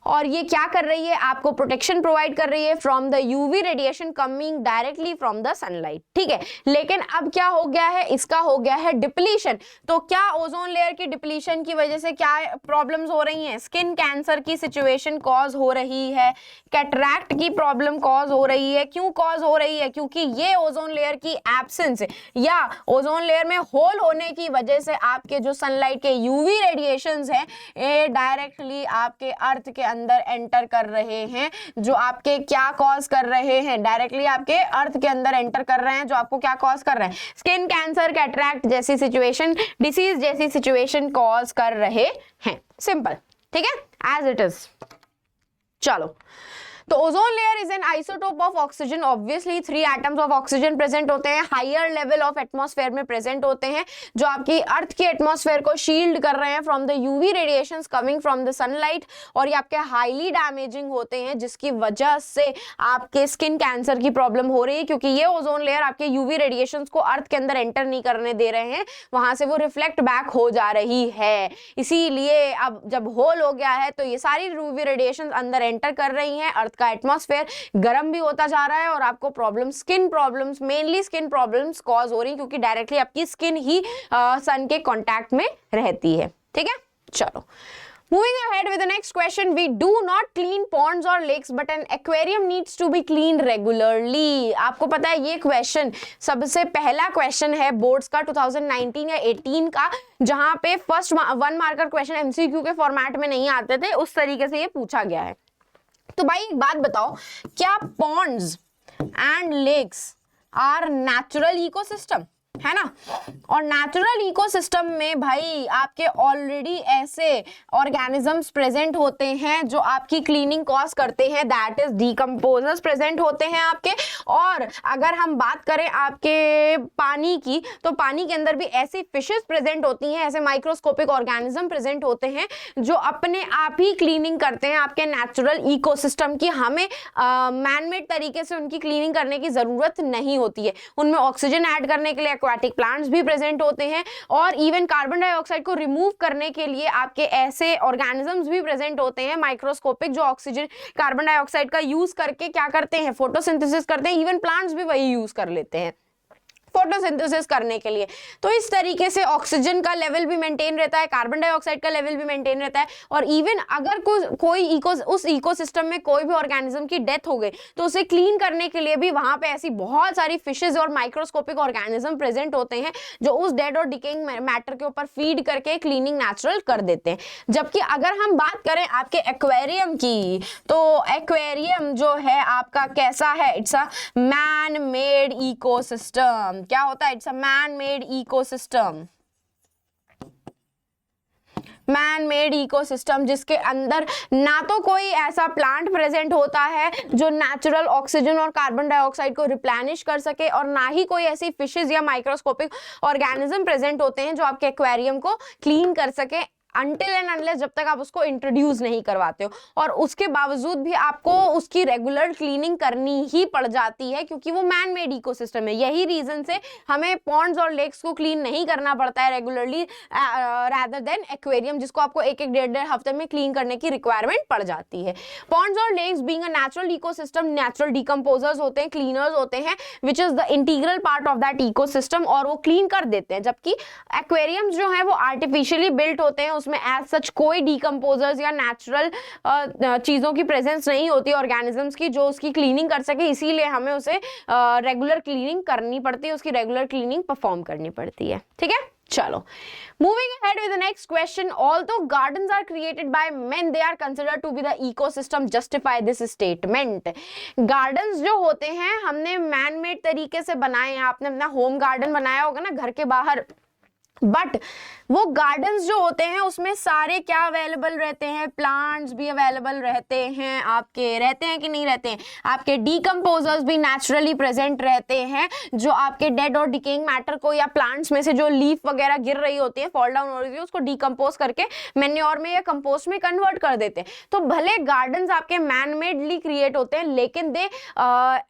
और ये क्या कर रही है, आपको प्रोटेक्शन प्रोवाइड कर रही है from the UV radiation coming directly from the sunlight, ठीक है। लेकिन अब क्या हो गया है, इसका हो गया है डिप्लीशन। तो क्या ओजोन लेयर की डिप्लीशन की वजह से क्या प्रॉब्लम्स हो रही हैं, स्किन कैंसर की सिचुएशन कॉज हो रही है, कैटरैक्ट की प्रॉब्लम कॉज हो रही है। क्यों कॉज हो रही है? क्योंकि ये ओजोन लेयर की एब्सेंस या ओजोन लेयर में होल होने की वजह से आपके जो सनलाइट के यूवी रेडिएशंस हैं ये डायरेक्टली आपके अर्थ के अंदर एंटर कर रहे हैं, जो आपके क्या कॉज कर रहे हैं, डायरेक्टली आपके अर्थ के अंदर एंटर कर रहे हैं, जो आपको क्या कॉज कर रहे हैं, स्किन कैंसर, कैटरैक्ट जैसी सिचुएशन, डिसीज जैसी सिचुएशन कॉज कर रहे हैं। सिंपल, ठीक है, एज इट इज। चलो, तो ozone layer is an isotope of oxygen, obviously 3 atoms of oxygen present होते हैं, हायर लेवल ऑफ एटमॉस्फेयर में प्रेजेंट होते हैं, जो आपकी अर्थ की एटमॉस्फेयर को शील्ड कर रहे हैं from the UV radiations coming from the sunlight, और ये आपके हाईली डैमेजिंग होते हैं, जिसकी वजह से आपके स्किन कैंसर की प्रॉब्लम हो रही है, क्योंकि ये ओजोन लेयर आपके यूवी रेडिएशंस को अर्थ के अंदर एंटर नहीं करने दे रहे हैं, वहां से वो रिफ्लेक्ट बैक हो जा रही है। इसीलिए अब जब होल हो गया है तो ये सारी यूवी रेडिएशंस अंदर एंटर कर रही हैं, अर्थ का एटमॉस्फेयर गर्म भी होता जा रहा है, और आपको problem, skin problems, mainly skin problems cause हो रही है, क्योंकि डायरेक्टली आपकी स्किन ही सन के कांटेक्ट में रहती है, ठीक है। चलो, moving ahead with the next question, we do not clean ponds or lakes but an aquarium needs to be cleaned regularly। आपको पता है ये क्वेश्चन सबसे पहला क्वेश्चन है बोर्ड्स का 2019 या 18 का, जहां पे फर्स्ट 1 मार्कर क्वेश्चन एमसीक्यू के फॉर्मेट में नहीं आते थे, उस तरीके से ये पूछा गया है। तो भाई एक बात बताओ, क्या ponds and lakes are natural ecosystem, है ना। और नेचुरल इकोसिस्टम में भाई आपके ऑलरेडी ऐसे ऑर्गेनिजम्स प्रेजेंट होते हैं जो आपकी क्लीनिंग कॉज करते हैं, दैट इज डीकम्पोजर्स प्रेजेंट होते हैं आपके। और अगर हम बात करें आपके पानी की, तो पानी के अंदर भी ऐसी फिशेस प्रेजेंट होती हैं, ऐसे माइक्रोस्कोपिक ऑर्गेनिज्म प्रेजेंट होते हैं जो अपने आप ही क्लीनिंग करते हैं आपके नेचुरल इकोसिस्टम की। हमें मैनमेड तरीके से उनकी क्लीनिंग करने की जरूरत नहीं होती है। उनमें ऑक्सीजन ऐड करने के लिए एक्वाटिक प्लांट्स भी प्रेजेंट होते हैं, और इवन कार्बन डाइऑक्साइड को रिमूव करने के लिए आपके ऐसे ऑर्गेनिजम्स भी प्रेजेंट होते हैं माइक्रोस्कोपिक, जो ऑक्सीजन कार्बन डाइऑक्साइड का यूज करके क्या करते हैं, फोटोसिंथेसिस करते हैं। इवन प्लांट्स भी वही यूज कर लेते हैं फोटोसिंथेसिस करने के लिए। तो इस तरीके से ऑक्सीजन का लेवल भी मेंटेन रहता है, कार्बन डाइऑक्साइड का लेवल भी मेंटेन रहता है। और इवन अगर कोई उस इकोसिस्टम में कोई भी ऑर्गेनिज्म की डेथ हो गई तो उसे क्लीन करने के लिए भी वहां पे ऐसी बहुत सारी फिशेज और माइक्रोस्कोपिक ऑर्गेनिज्म प्रेजेंट होते हैं जो उस डेड और डिकेइंग मैटर के ऊपर फीड करके क्लीनिंग नेचुरल कर देते हैं। जबकि अगर हम बात करें आपके एक्वेरियम की, तो एक्वेरियम जो है आपका कैसा है, it's a man made ecosystem. क्या होता है, it's a man made ecosystem. Man made ecosystem जिसके अंदर ना तो कोई ऐसा प्लांट प्रेजेंट होता है जो नेचुरल ऑक्सीजन और कार्बन डाइऑक्साइड को रिप्लेनिश कर सके, और ना ही कोई ऐसी फिशेज या माइक्रोस्कोपिक ऑर्गेनिज्म प्रेजेंट होते हैं जो आपके एक्वेरियम को क्लीन कर सके, अनटिल एंड अनलेस जब तक आप उसको इंट्रोड्यूस नहीं करवाते हो। और उसके बावजूद भी आपको उसकी रेगुलर क्लीनिंग करनी ही पड़ जाती है क्योंकि वो मैन मेड इकोसिस्टम है। यही रीजन से हमें पॉन्ड्स और लेक्स को क्लीन नहीं करना पड़ता है रेगुलरली, रादर देन एक्वेरियम जिसको आपको एक डेढ़ हफ्ते में क्लीन करने की रिक्वायरमेंट पड़ जाती है। पॉन्ड्स और lakes being a natural ecosystem natural decomposers होते हैं, क्लीनर्स होते हैं, which is the integral part of that ecosystem, और वो क्लीन कर देते हैं। जबकि एक्वेरियम्स जो है वो आर्टिफिशियली बिल्ट होते हैं, उसमें एज सच कोई डीकम्पोजर्स या नेचुरल चीजों की प्रेजेंस नहीं होती ऑर्गेनिजम्स की जो उसकी क्लीनिंग कर सके, इसीलिए हमें उसे रेगुलर क्लीनिंग करनी पड़ती है, उसकी रेगुलर क्लीनिंग परफॉर्म करनी पड़ती है। ठीक है, चलो moving ahead with the next question. Although gardens are created by men, they are considered to be the ecosystem. Justify this statement. Gardens जो होते हैं हमने मैन मेड तरीके से बनाए हैं, आपने अपना होम गार्डन बनाया होगा ना घर के बाहर, बट वो गार्डन्स जो होते हैं उसमें सारे क्या अवेलेबल रहते हैं, प्लांट्स भी अवेलेबल रहते हैं आपके, रहते हैं कि नहीं रहते हैं, आपके डीकम्पोजर्स भी नेचुरली प्रेजेंट रहते हैं जो आपके डेड और डिकेइंग मैटर को या प्लांट्स में से जो लीफ वगैरह गिर रही होती है, फॉल डाउन हो रही है, उसको डीकम्पोज करके मैन्योर में या कंपोस्ट में कन्वर्ट कर देते हैं। तो भले गार्डन्स आपके मैन मेडली क्रिएट होते हैं लेकिन they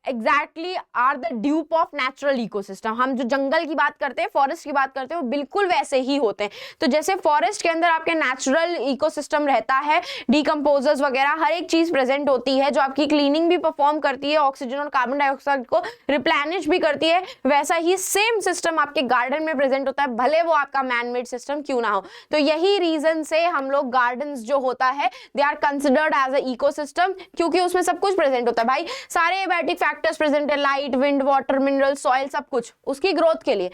exactly are the dupe of natural ecosystem. हम जो जंगल की बात करते हैं, फॉरेस्ट की बात करते हैं, वो बिल्कुल वैसे ही होते हैं। तो जैसे फॉरेस्ट के अंदर आपके नेचुरल इकोसिस्टम रहता है, डीकम्पोजर्स वगैरह हर एक चीज प्रेजेंट होती है जो आपकी क्लीनिंग भी परफॉर्म करती है, ऑक्सीजन और कार्बन डाइऑक्साइड को रिप्लेनिश भी करती है, वैसा ही सेम सिस्टम आपके गार्डन में प्रेजेंट होता है, भले वो आपका मैनमेड सिस्टम क्यों ना हो। तो यही रीजन से हम लोग गार्डन्स जो होता है they are considered as a ecosystem, क्योंकि उसमें सब कुछ प्रेजेंट होता है भाई, सारे एबायोटिक फैक्टर्स प्रेजेंट है, light, wind, water, mineral, soil, सब कुछ उसकी ग्रोथ के लिए।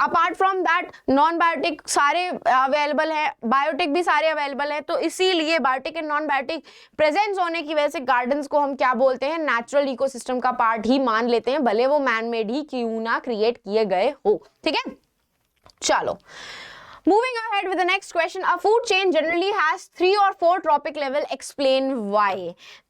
Apart from that non biotic सारे अवेलेबल है, बायोटिक भी सारे अवेलेबल है। तो इसीलिए biotic and non biotic presence होने की वजह से गार्डन्स को हम क्या बोलते हैं, नेचुरल इकोसिस्टम का पार्ट ही मान लेते हैं, भले वो मैन मेड ही क्यों ना क्रिएट किए गए हो। ठीक है, चलो moving ahead with the next question. A food chain generally has 3 or 4 trophic level. Explain why.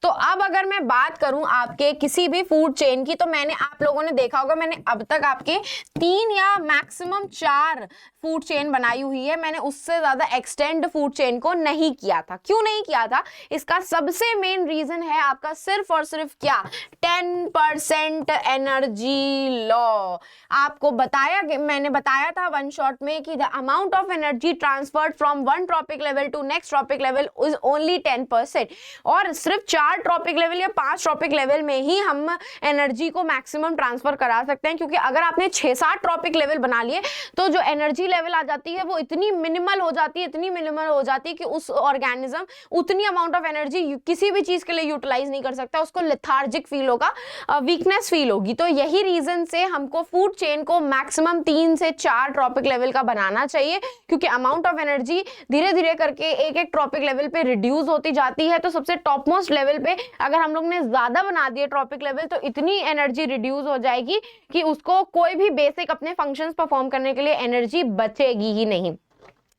तो अब अगर मैं बात करूं आपके किसी भी फूड चेन की, तो मैंने आप लोगों ने देखा होगा मैंने अब तक आपके 3 या मैक्सिमम 4 फूड चेन बनाई हुई है, मैंने उससे ज्यादा एक्सटेंड फूड चेन को नहीं किया था। क्यों नहीं किया था, इसका सबसे मेन रीजन है आपका सिर्फ और सिर्फ क्या, 10% एनर्जी लॉ। आपको बताया, मैंने बताया था वन शॉट में कि the amount of energy transferred from one trophic level to next trophic level is only 10%, और सिर्फ 4 ट्रॉपिक लेवल या 5 ट्रॉपिक लेवल में ही हम एनर्जी को मैक्सिमम ट्रांसफर करा सकते हैं, क्योंकि अगर आपने 6-7 ट्रॉपिक लेवल बना लिए तो जो एनर्जी लेवल आ जाती है वो इतनी मिनिमल हो जाती है, इतनी मिनिमल हो जाती है कि उस ऑर्गेनिज्म उतनी अमाउंट ऑफ एनर्जी किसी भी चीज के लिए यूटिलाइज नहीं कर सकता, उसको लेथार्जिक फील होगा, वीकनेस फील होगी। तो यही रीजन से हमको फूड चेन को मैक्सिमम 3 से 4 ट्रॉपिक लेवल का बनाना चाहिए, क्योंकि अमाउंट ऑफ एनर्जी धीरे धीरे करके एक एक ट्रॉपिक लेवल पे रिड्यूस होती जाती है। तो सबसे टॉप मोस्ट लेवल पे अगर हम लोग ने ज्यादा बना दिए ट्रॉपिक लेवल, तो इतनी एनर्जी रिड्यूस हो जाएगी कि उसको कोई भी बेसिक अपने फंक्शंस परफॉर्म करने के लिए एनर्जी बचेगी ही नहीं।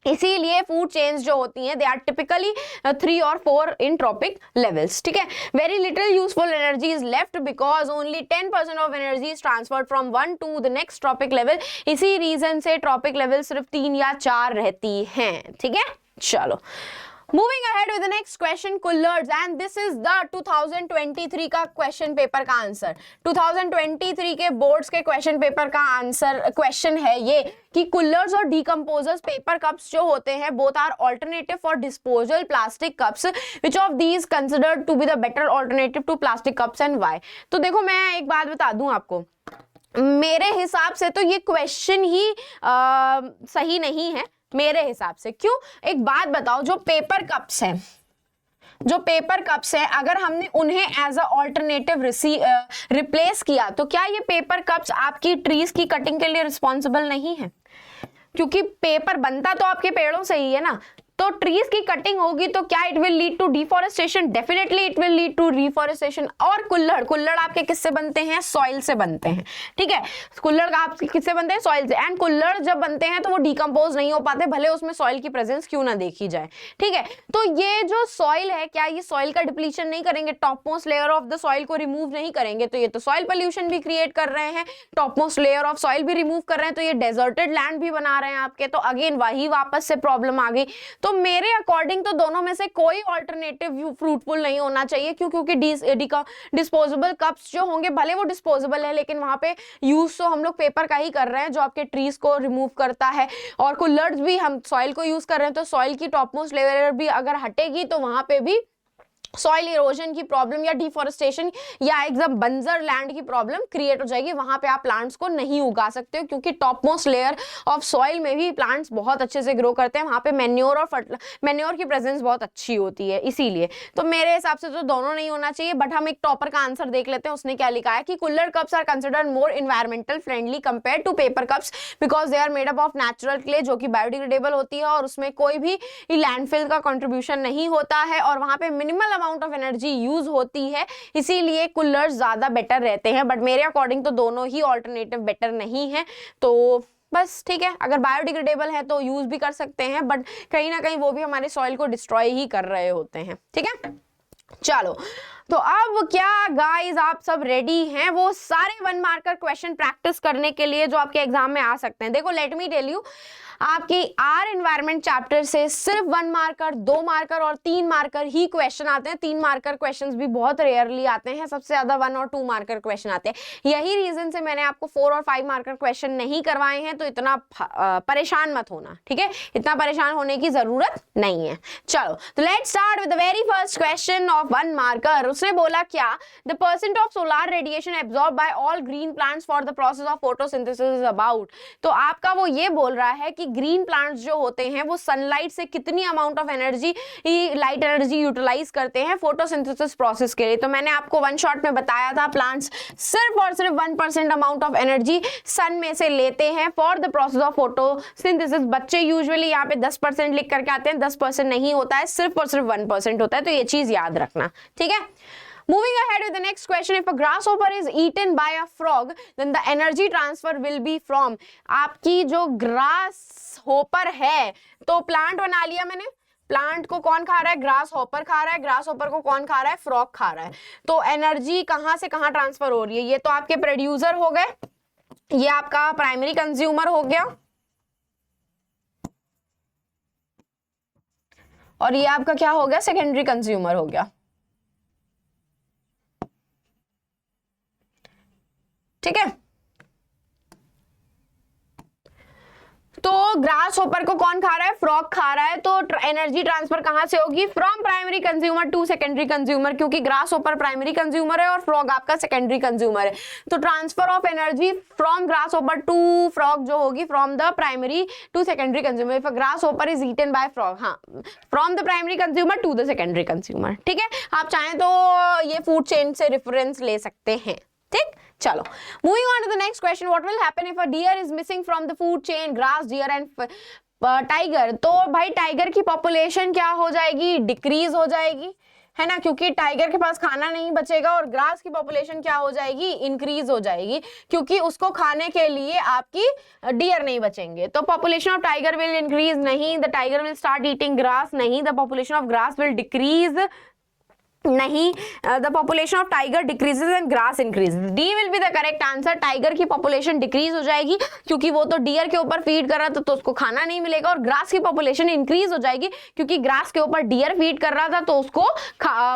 इसीलिए फूड चेन्स जो होती हैं दे आर टिपिकली 3 और 4 इन ट्रॉपिक लेवल्स, ठीक है। Very little useful energy is left because only 10% of energy is transferred from one two the next trophic level. इसी रीजन से ट्रॉपिक लेवल सिर्फ 3 या 4 रहती हैं, ठीक है। चलो Moving ahead with the next question, कुल्लर्स, and this is the 2023 का क्वेश्चन पेपर का आंसर। 2023 के बोर्ड्स के क्वेश्चन पेपर का आंसर क्वेश्चन है ये कि कुल्लर्स और डीकंपोजर्स पेपर कप्स जो होते हैं both are alternative for disposal plastic cups, which of these considered to be the better alternative to plastic cups and why. तो देखो मैं एक बात बता दूं आपको, मेरे हिसाब से तो ये क्वेश्चन ही सही नहीं है मेरे हिसाब से। क्यों? एक बात बताओ, जो पेपर कप्स हैं, जो पेपर कप्स हैं, अगर हमने उन्हें एज अ ऑल्टरनेटिव रिप्लेस किया तो क्या ये पेपर कप्स आपकी ट्रीज की कटिंग के लिए रिस्पॉन्सिबल नहीं है? क्योंकि पेपर बनता तो आपके पेड़ों से ही है ना, तो ट्रीज की कटिंग होगी तो क्या it will lead to deforestation? Definitely it will lead to deforestation. और कुल्हड़ आपके किससे बनते हैं? सॉइल से बनते हैं, ठीक है। कुल्हड़ आपके किससे बनते हैं? सॉइल से। एंड कुल्हड़ जब बनते हैं तो वो डिकम्पोज नहीं हो पाते, भले उसमें सॉइल की प्रेजेंस क्यों ना देखी जाए, ठीक है। तो ये जो सॉइल है, क्या ये सॉइल का डिप्लीशन नहीं करेंगे? Top most layer of the soil को रिमूव नहीं करेंगे तो ये तो सॉइल पोल्यूशन भी क्रिएट कर रहे हैं, top most layer of soil भी रिमूव कर रहे हैं, तो ये डेजर्टेड लैंड भी बना रहे हैं आपके। तो अगेन वही वापस से प्रॉब्लम आ गई। तो मेरे अकॉर्डिंग तो दोनों में से कोई ऑल्टरनेटिव फ्रूटफुल नहीं होना चाहिए। क्यों? क्योंकि डिस्पोजेबल कप्स जो होंगे, भले वो डिस्पोजेबल है, लेकिन वहां पे यूज तो हम लोग पेपर का ही कर रहे हैं जो आपके ट्रीज को रिमूव करता है। और कुल्लर्स भी हम सॉइल को यूज कर रहे हैं, तो सॉइल की टॉप मोस्ट लेयर भी अगर हटेगी तो वहां पे भी सॉइल इरोजन की प्रॉब्लम या डिफॉरेस्टेशन या एकदम बंजर लैंड की प्रॉब्लम क्रिएट हो जाएगी। वहां पे आप प्लांट्स को नहीं उगा सकते हो, क्योंकि top most layer of soil में भी प्लांट्स बहुत अच्छे से ग्रो करते हैं, वहां पे मैन्योर और मैन्योर की प्रेजेंस बहुत अच्छी होती है। इसीलिए तो मेरे हिसाब से तो दोनों नहीं होना चाहिए। बट हम एक टॉपर का आंसर देख लेते हैं, उसने क्या लिखा है कि कुल्लर cups are considered more environmental friendly compare to paper cups because they are made up of natural clay, जो कि बायोडिग्रेडेबल होती है और उसमें कोई भी लैंडफिल का कंट्रीब्यूशन नहीं होता है और वहां पे minimal amount of energy use होती है, इसीलिए कुल्लर्स ज्यादा बेटर रहते हैं। बट मेरे अकॉर्डिंग तो दोनों ही ऑल्टरनेटिव बेटर नहीं है। तो बस ठीक है, अगर बायोडिग्रेडेबल है तो यूज भी कर सकते हैं, बट कहीं ना कहीं वो भी हमारे सॉइल को डिस्ट्रॉय ही कर रहे होते हैं, ठीक है। चलो तो अब क्या गाइस, आप सब रेडी हैं वो सारे 1 मार्कर क्वेश्चन प्रैक्टिस करने के लिए जो आपके एग्जाम में आ सकते हैं? देखो लेट मी टेल यू, आपकी आर एनवायरमेंट चैप्टर से सिर्फ 1 मार्कर, 2 मार्कर और 3 मार्कर ही क्वेश्चन आते हैं। 3 मार्कर क्वेश्चंस भी बहुत रेयरली आते हैं, सबसे ज्यादा 1 और 2 मार्कर क्वेश्चन आते हैं। यही रीजन से मैंने आपको 4 और 5 मार्कर क्वेश्चन नहीं करवाए हैं। तो इतना परेशान मत होना, ठीक है, इतना परेशान होने की जरूरत नहीं है। चलो तो let's start with the very first question of 1 marker. उसने बोला क्या? The percent of solar radiation absorb by all green plants for the process of photosynthesis is about. तो आपका वो ये बोल रहा है कि ग्रीन प्लांट्स जो होते हैं वो सनलाइट से कितनी amount of energy, light energy utilize करते हैं फोटोसिंथेसिस प्रोसेस के लिए। तो मैंने आपको 1 शॉट में बताया था, प्लांट्स सिर्फ और सिर्फ 1% अमाउंट ऑफ एनर्जी सन में से लेते हैं for the process of photosynthesis. बच्चे यूजुअली यहाँ पे 10% लिख करके आते हैं, 10% नहीं होता है, सिर्फ और सिर्फ 1% होता है। तो ये चीज याद रखना, ठीक है। Moving ahead with the next question, if a grasshopper is eaten by a frog, then the energy transfer will be from। आपकी जो ग्रास होपर है, तो प्लांट बना लिया मैंने, प्लांट को कौन खा रहा है? ग्रास हॉपर खा रहा है। ग्रास हॉपर को कौन खा रहा है? फ्रॉग खा रहा है। तो एनर्जी कहां से कहां ट्रांसफर हो रही है? ये तो आपके प्रोड्यूसर हो गए, ये आपका प्राइमरी कंज्यूमर हो गया, और ये आपका क्या हो गया? सेकेंडरी कंज्यूमर हो गया, ठीक है। तो ग्रास होपर को कौन खा रहा है? फ्रॉग खा रहा है। तो एनर्जी ट्रांसफर कहां से होगी? From primary consumer to secondary consumer, क्योंकि ग्रास होपर प्राइमरी कंज्यूमर है और फ्रॉग आपका सेकेंडरी कंज्यूमर है। तो transfer of energy from grasshopper to frog जो होगी from the primary to secondary consumer. If grasshopper is eaten by frog, हाँ, from the primary consumer to the secondary consumer. ठीक है, आप चाहें तो ये फूड चेन से रेफरेंस ले सकते हैं। ठीक, चलो moving on to the next question, what will happen if a deer is missing from the food chain? Grass, deer and tiger. तो भाई टाइगर की पॉपुलेशन क्या हो जाएगी? डिक्रीज हो जाएगी, है ना, क्योंकि टाइगर के पास खाना नहीं बचेगा। और ग्रास की पॉपुलेशन क्या हो जाएगी? इंक्रीज हो जाएगी, क्योंकि उसको खाने के लिए आपकी डियर नहीं बचेंगे। तो population of tiger will increase नहीं, the tiger will start eating grass नहीं, the population of grass will decrease नहीं, the population of tiger decreases and grass increases. D will be the correct answer. Tiger की population decrease हो जाएगी क्योंकि वो तो dear के ऊपर फीड कर रहा था तो उसको खाना नहीं मिलेगा, और ग्रास की पॉपुलेशन इंक्रीज हो जाएगी क्योंकि ग्रास के ऊपर डियर फीड कर रहा था तो उसको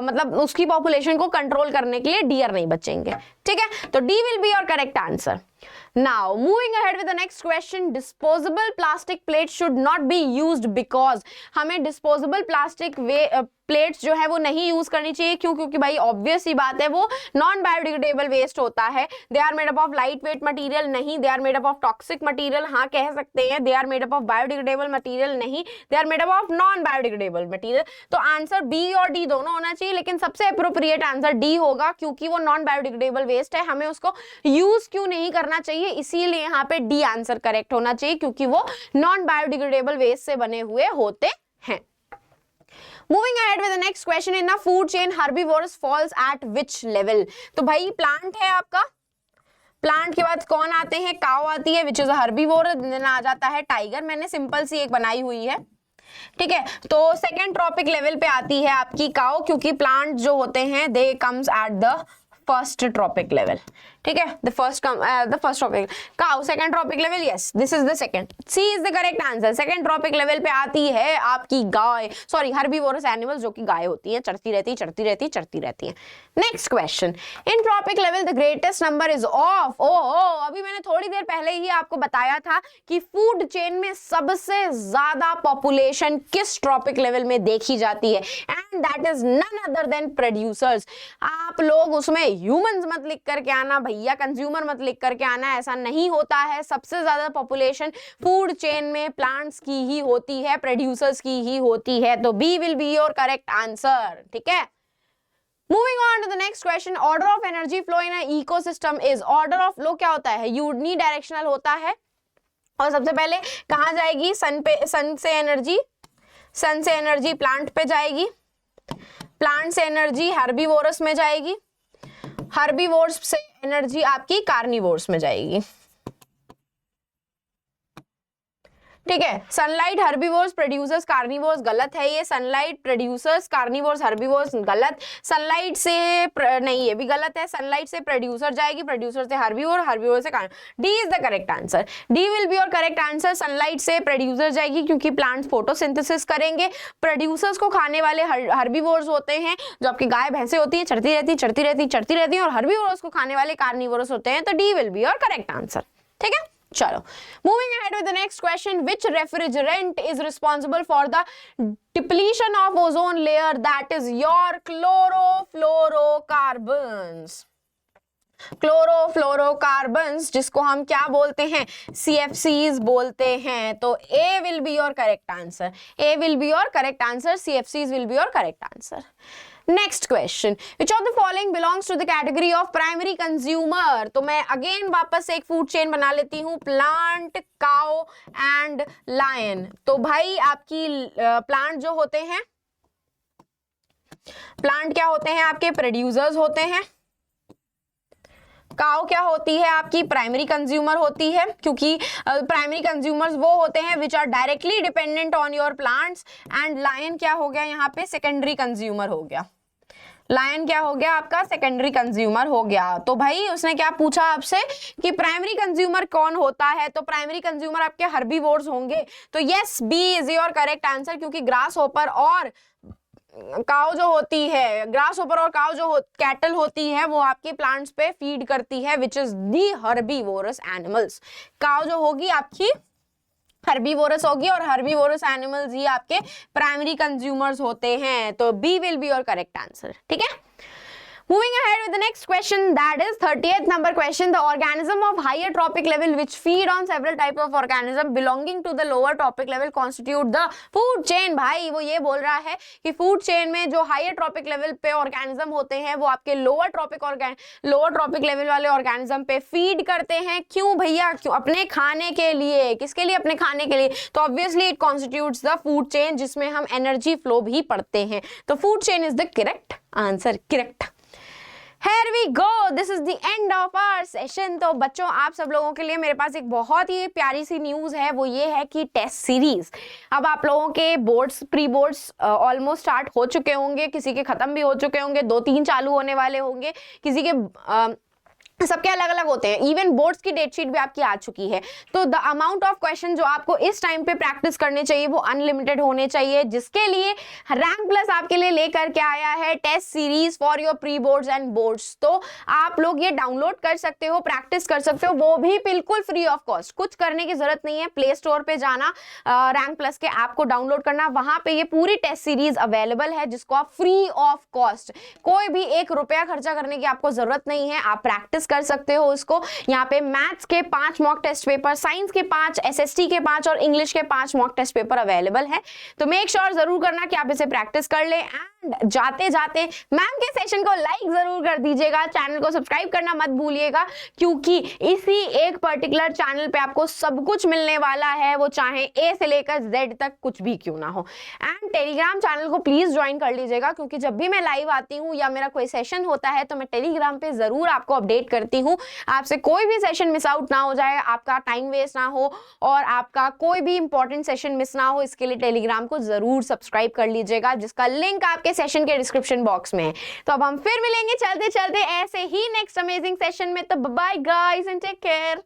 मतलब उसकी पॉपुलेशन को कंट्रोल करने के लिए डियर नहीं बचेंगे। ठीक है, तो D will be your correct answer. Now, moving ahead with the next question, disposable plastic plates should not be used because हमें disposable plastic प्लेट्स जो है वो नहीं यूज करनी चाहिए। क्यों? क्योंकि भाई ऑब्वियस ही बात है, वो नॉन बायोडिग्रेडेबल वेस्ट होता है। They are made up of light weight material नहीं, they are made up of toxic material हाँ कह सकते हैं। They are made up of biodegradable material नहीं, they are made up of non biodegradable material. तो answer B और D दोनों होना चाहिए, लेकिन सबसे अप्रोप्रिएट आंसर डी होगा क्योंकि वो नॉन बायोडिग्रेडेबल वेस्ट है, हमें उसको यूज क्यों नहीं करना चाहिए, इसीलिए यहाँ पे डी आंसर करेक्ट होना चाहिए क्योंकि वो नॉन बायोडिग्रेडेबल वेस्ट से बने हुए होते हैं। Moving ahead with the next question, in the food chain herbivores falls at which level? तो भाई प्लांट है आपका, प्लांट के बाद कौन आते हैं? काऊ आती है विच इज हर्बीवोर, देन आ जाता है टाइगर। मैंने सिंपल सी एक बनाई हुई है, ठीक है। तो सेकेंड ट्रॉपिक लेवल पे आती है आपकी काऊ, क्योंकि प्लांट जो होते हैं they comes at the first trophic level. ठीक है, the first trophic cow, second trophic level, yes this is the second, C is the correct answer. Second trophic level पे आती है आपकी गाय, सॉरी हर्बीवोरस एनिमल्स जो कि गाय होती है, चढ़ती रहती है। Next question, in trophic level the greatest number is of, अभी मैंने थोड़ी देर पहले ही आपको बताया था कि फूड चेन में सबसे ज्यादा पॉपुलेशन किस ट्रॉपिक लेवल में देखी जाती है, and that is none other than producers. आप लोग उसमें ह्यूमंस मत लिख करके आना भैया, कंज्यूमर मत लिख करके आना, ऐसा नहीं होता है। सबसे ज्यादा पॉपुलेशन फूड चेन में प्लांट्स की ही होती है, प्रोड्यूसर्स की ही होती है। तो B will be your correct answer. ठीक है, moving on to the next question, order of energy flow in a ecosystem is, order of flow क्या होता है? यूनी डायरेक्शनल होता है, और सबसे पहले कहां जाएगी? सन से एनर्जी प्लांट पे जाएगी, प्लांट से एनर्जी हर्बीवोरस में जाएगी, हर्बीवोर्स से एनर्जी आपकी कार्निवोर्स में जाएगी। ठीक है, सनलाइट हर्बीवोर्स प्रोड्यूसर्स कार्निवोर्स, गलत है ये। सनलाइट प्रोड्यूसर्स कार्निवोर्स हर्बीवोर्स, गलत। सनलाइट से नहीं, ये भी गलत है। सनलाइट से प्रोड्यूसर जाएगी, प्रोड्यूसर से हर्बीवोर, हर्बीवोर से carnivore. D is the correct answer, D will be your correct answer. Sunlight से प्रोड्यूसर जाएगी क्योंकि प्लांट्स फोटोसिंथेसिस करेंगे। प्रोड्यूसर्स को खाने वाले हर्बीवोर्स होते हैं, जो आपकी गाय भैंसे होती है, चढ़ती रहती है, और हर्बीवोर्स को खाने वाले कार्निवोरस होते हैं। तो D will be your correct answer. ठीक है, चलो moving ahead with the next question, which refrigerant is responsible for the depletion of ozone layer? That is your chlorofluorocarbons. Chlorofluorocarbons जिसको हम क्या बोलते हैं? CFCs बोलते हैं। तो A will be your correct answer, A will be your correct answer, CFCs will be your correct answer. Next question, which of the following belongs to the category of primary consumer? तो मैं again वापस एक food chain बना लेती हूँ, plant, cow and lion. तो भाई आपकी प्लांट जो होते हैं, प्लांट क्या होते हैं? आपके प्रोड्यूसर्स होते हैं। काउ क्या होती है? आपकी प्राइमरी कंज्यूमर होती है, क्योंकि प्राइमरी कंज्यूमर्स वो होते हैं which are directly dependent on your plants. And lion क्या हो गया यहाँ पे? सेकेंडरी कंज्यूमर हो गया। लायन क्या हो गया आपका? सेकेंडरी कंज्यूमर हो गया। तो भाई उसने क्या पूछा आपसे कि प्राइमरी कंज्यूमर कौन होता है? तो प्राइमरी कंज्यूमर आपके हर्बीवोर्स होंगे। तो yes, B is your correct answer, क्योंकि ग्रास होपर और काउ जो होती है, ग्रास होपर और काउ जो कैटल होती है, वो आपके प्लांट्स पे फीड करती है, which is the herbivorous animals. Cow जो होगी आपकी हर्बीवोरस होगी और हर्बीवोरस एनिमल्स ही आपके प्राइमरी कंज्यूमर्स होते हैं, तो B will be your correct answer. ठीक है, moving ahead with the next question, that is 30th number question. The organism of higher trophic level which feed on several types of organism belonging to the lower trophic level constitute the food chain। भाई वो ये बोल रहा है कि food chain में जो higher trophic level पे ऑर्गेनिज्म होते हैं वो आपके लोअर ट्रॉपिक लेवल वाले ऑर्गेनिज्म पे फीड करते हैं। क्यों भैया, क्यों? अपने खाने के लिए। किसके लिए? अपने खाने के लिए। तो obviously it constitutes the food chain, जिसमें हम एनर्जी फ्लो भी पढ़ते हैं। तो food chain is the correct answer. Correct. Here we go, this is the end of our session। तो बच्चों, आप सब लोगों के लिए मेरे पास एक बहुत ही प्यारी सी न्यूज़ है, वो ये है कि टेस्ट सीरीज अब आप लोगों के boards, pre boards almost start हो चुके होंगे, किसी के ख़त्म भी हो चुके होंगे, 2-3 चालू होने वाले होंगे, किसी के सबके अलग अलग होते हैं। इवन बोर्ड्स की डेट शीट भी आपकी आ चुकी है। तो द अमाउंट ऑफ क्वेश्चन जो आपको इस टाइम पे प्रैक्टिस करने चाहिए वो अनलिमिटेड होने चाहिए, जिसके लिए रैंक प्लस आपके लिए लेकर के आया है test series for your pre boards and boards. तो आप लोग ये डाउनलोड कर सकते हो, प्रैक्टिस कर सकते हो, वो भी बिल्कुल फ्री ऑफ कॉस्ट। कुछ करने की जरूरत नहीं है, प्ले स्टोर पे जाना, रैंक प्लस के ऐप को डाउनलोड करना, वहां पे ये पूरी टेस्ट सीरीज अवेलेबल है, जिसको आप फ्री ऑफ कॉस्ट, कोई भी 1 रुपया खर्चा करने की आपको जरूरत नहीं है, आप प्रैक्टिस कर सकते हो उसको। यहाँ पे मैथ्स के 5 मॉक टेस्ट पेपर, साइंस के 5, एसएसटी के 5 और इंग्लिश के 5 मॉक टेस्ट पेपर अवेलेबल है। तो मेक श्योर जरूर करना कि आप इसे प्रैक्टिस कर ले। एंड जाते जाते मैम के सेशन को लाइक जरूर कर दीजिएगा, चैनल को सब्सक्राइब करना मत भूलिएगा, क्योंकि इसी एक पर्टिकुलर चैनल पे आपको सब कुछ मिलने वाला है, वो चाहे ए से लेकर जेड तक कुछ भी क्यों ना हो। एंड टेलीग्राम चैनल को प्लीज ज्वाइन कर लीजिएगा, क्योंकि जब भी मैं लाइव आती हूँ या मेरा कोई सेशन होता है तो मैं टेलीग्राम पे जरूर आपको अपडेट करती हूँ। आपसे कोई भी सेशन मिस आउट ना हो जाए, आपका टाइम वेस्ट ना हो और आपका कोई भी इंपॉर्टेंट सेशन मिस ना हो, इसके लिए टेलीग्राम को जरूर सब्सक्राइब कर लीजिएगा, जिसका लिंक आपके सेशन के डिस्क्रिप्शन बॉक्स में है। तो अब हम फिर मिलेंगे चलते चलते ऐसे ही नेक्स्ट अमेजिंग सेशन में। तो bye guys and take care.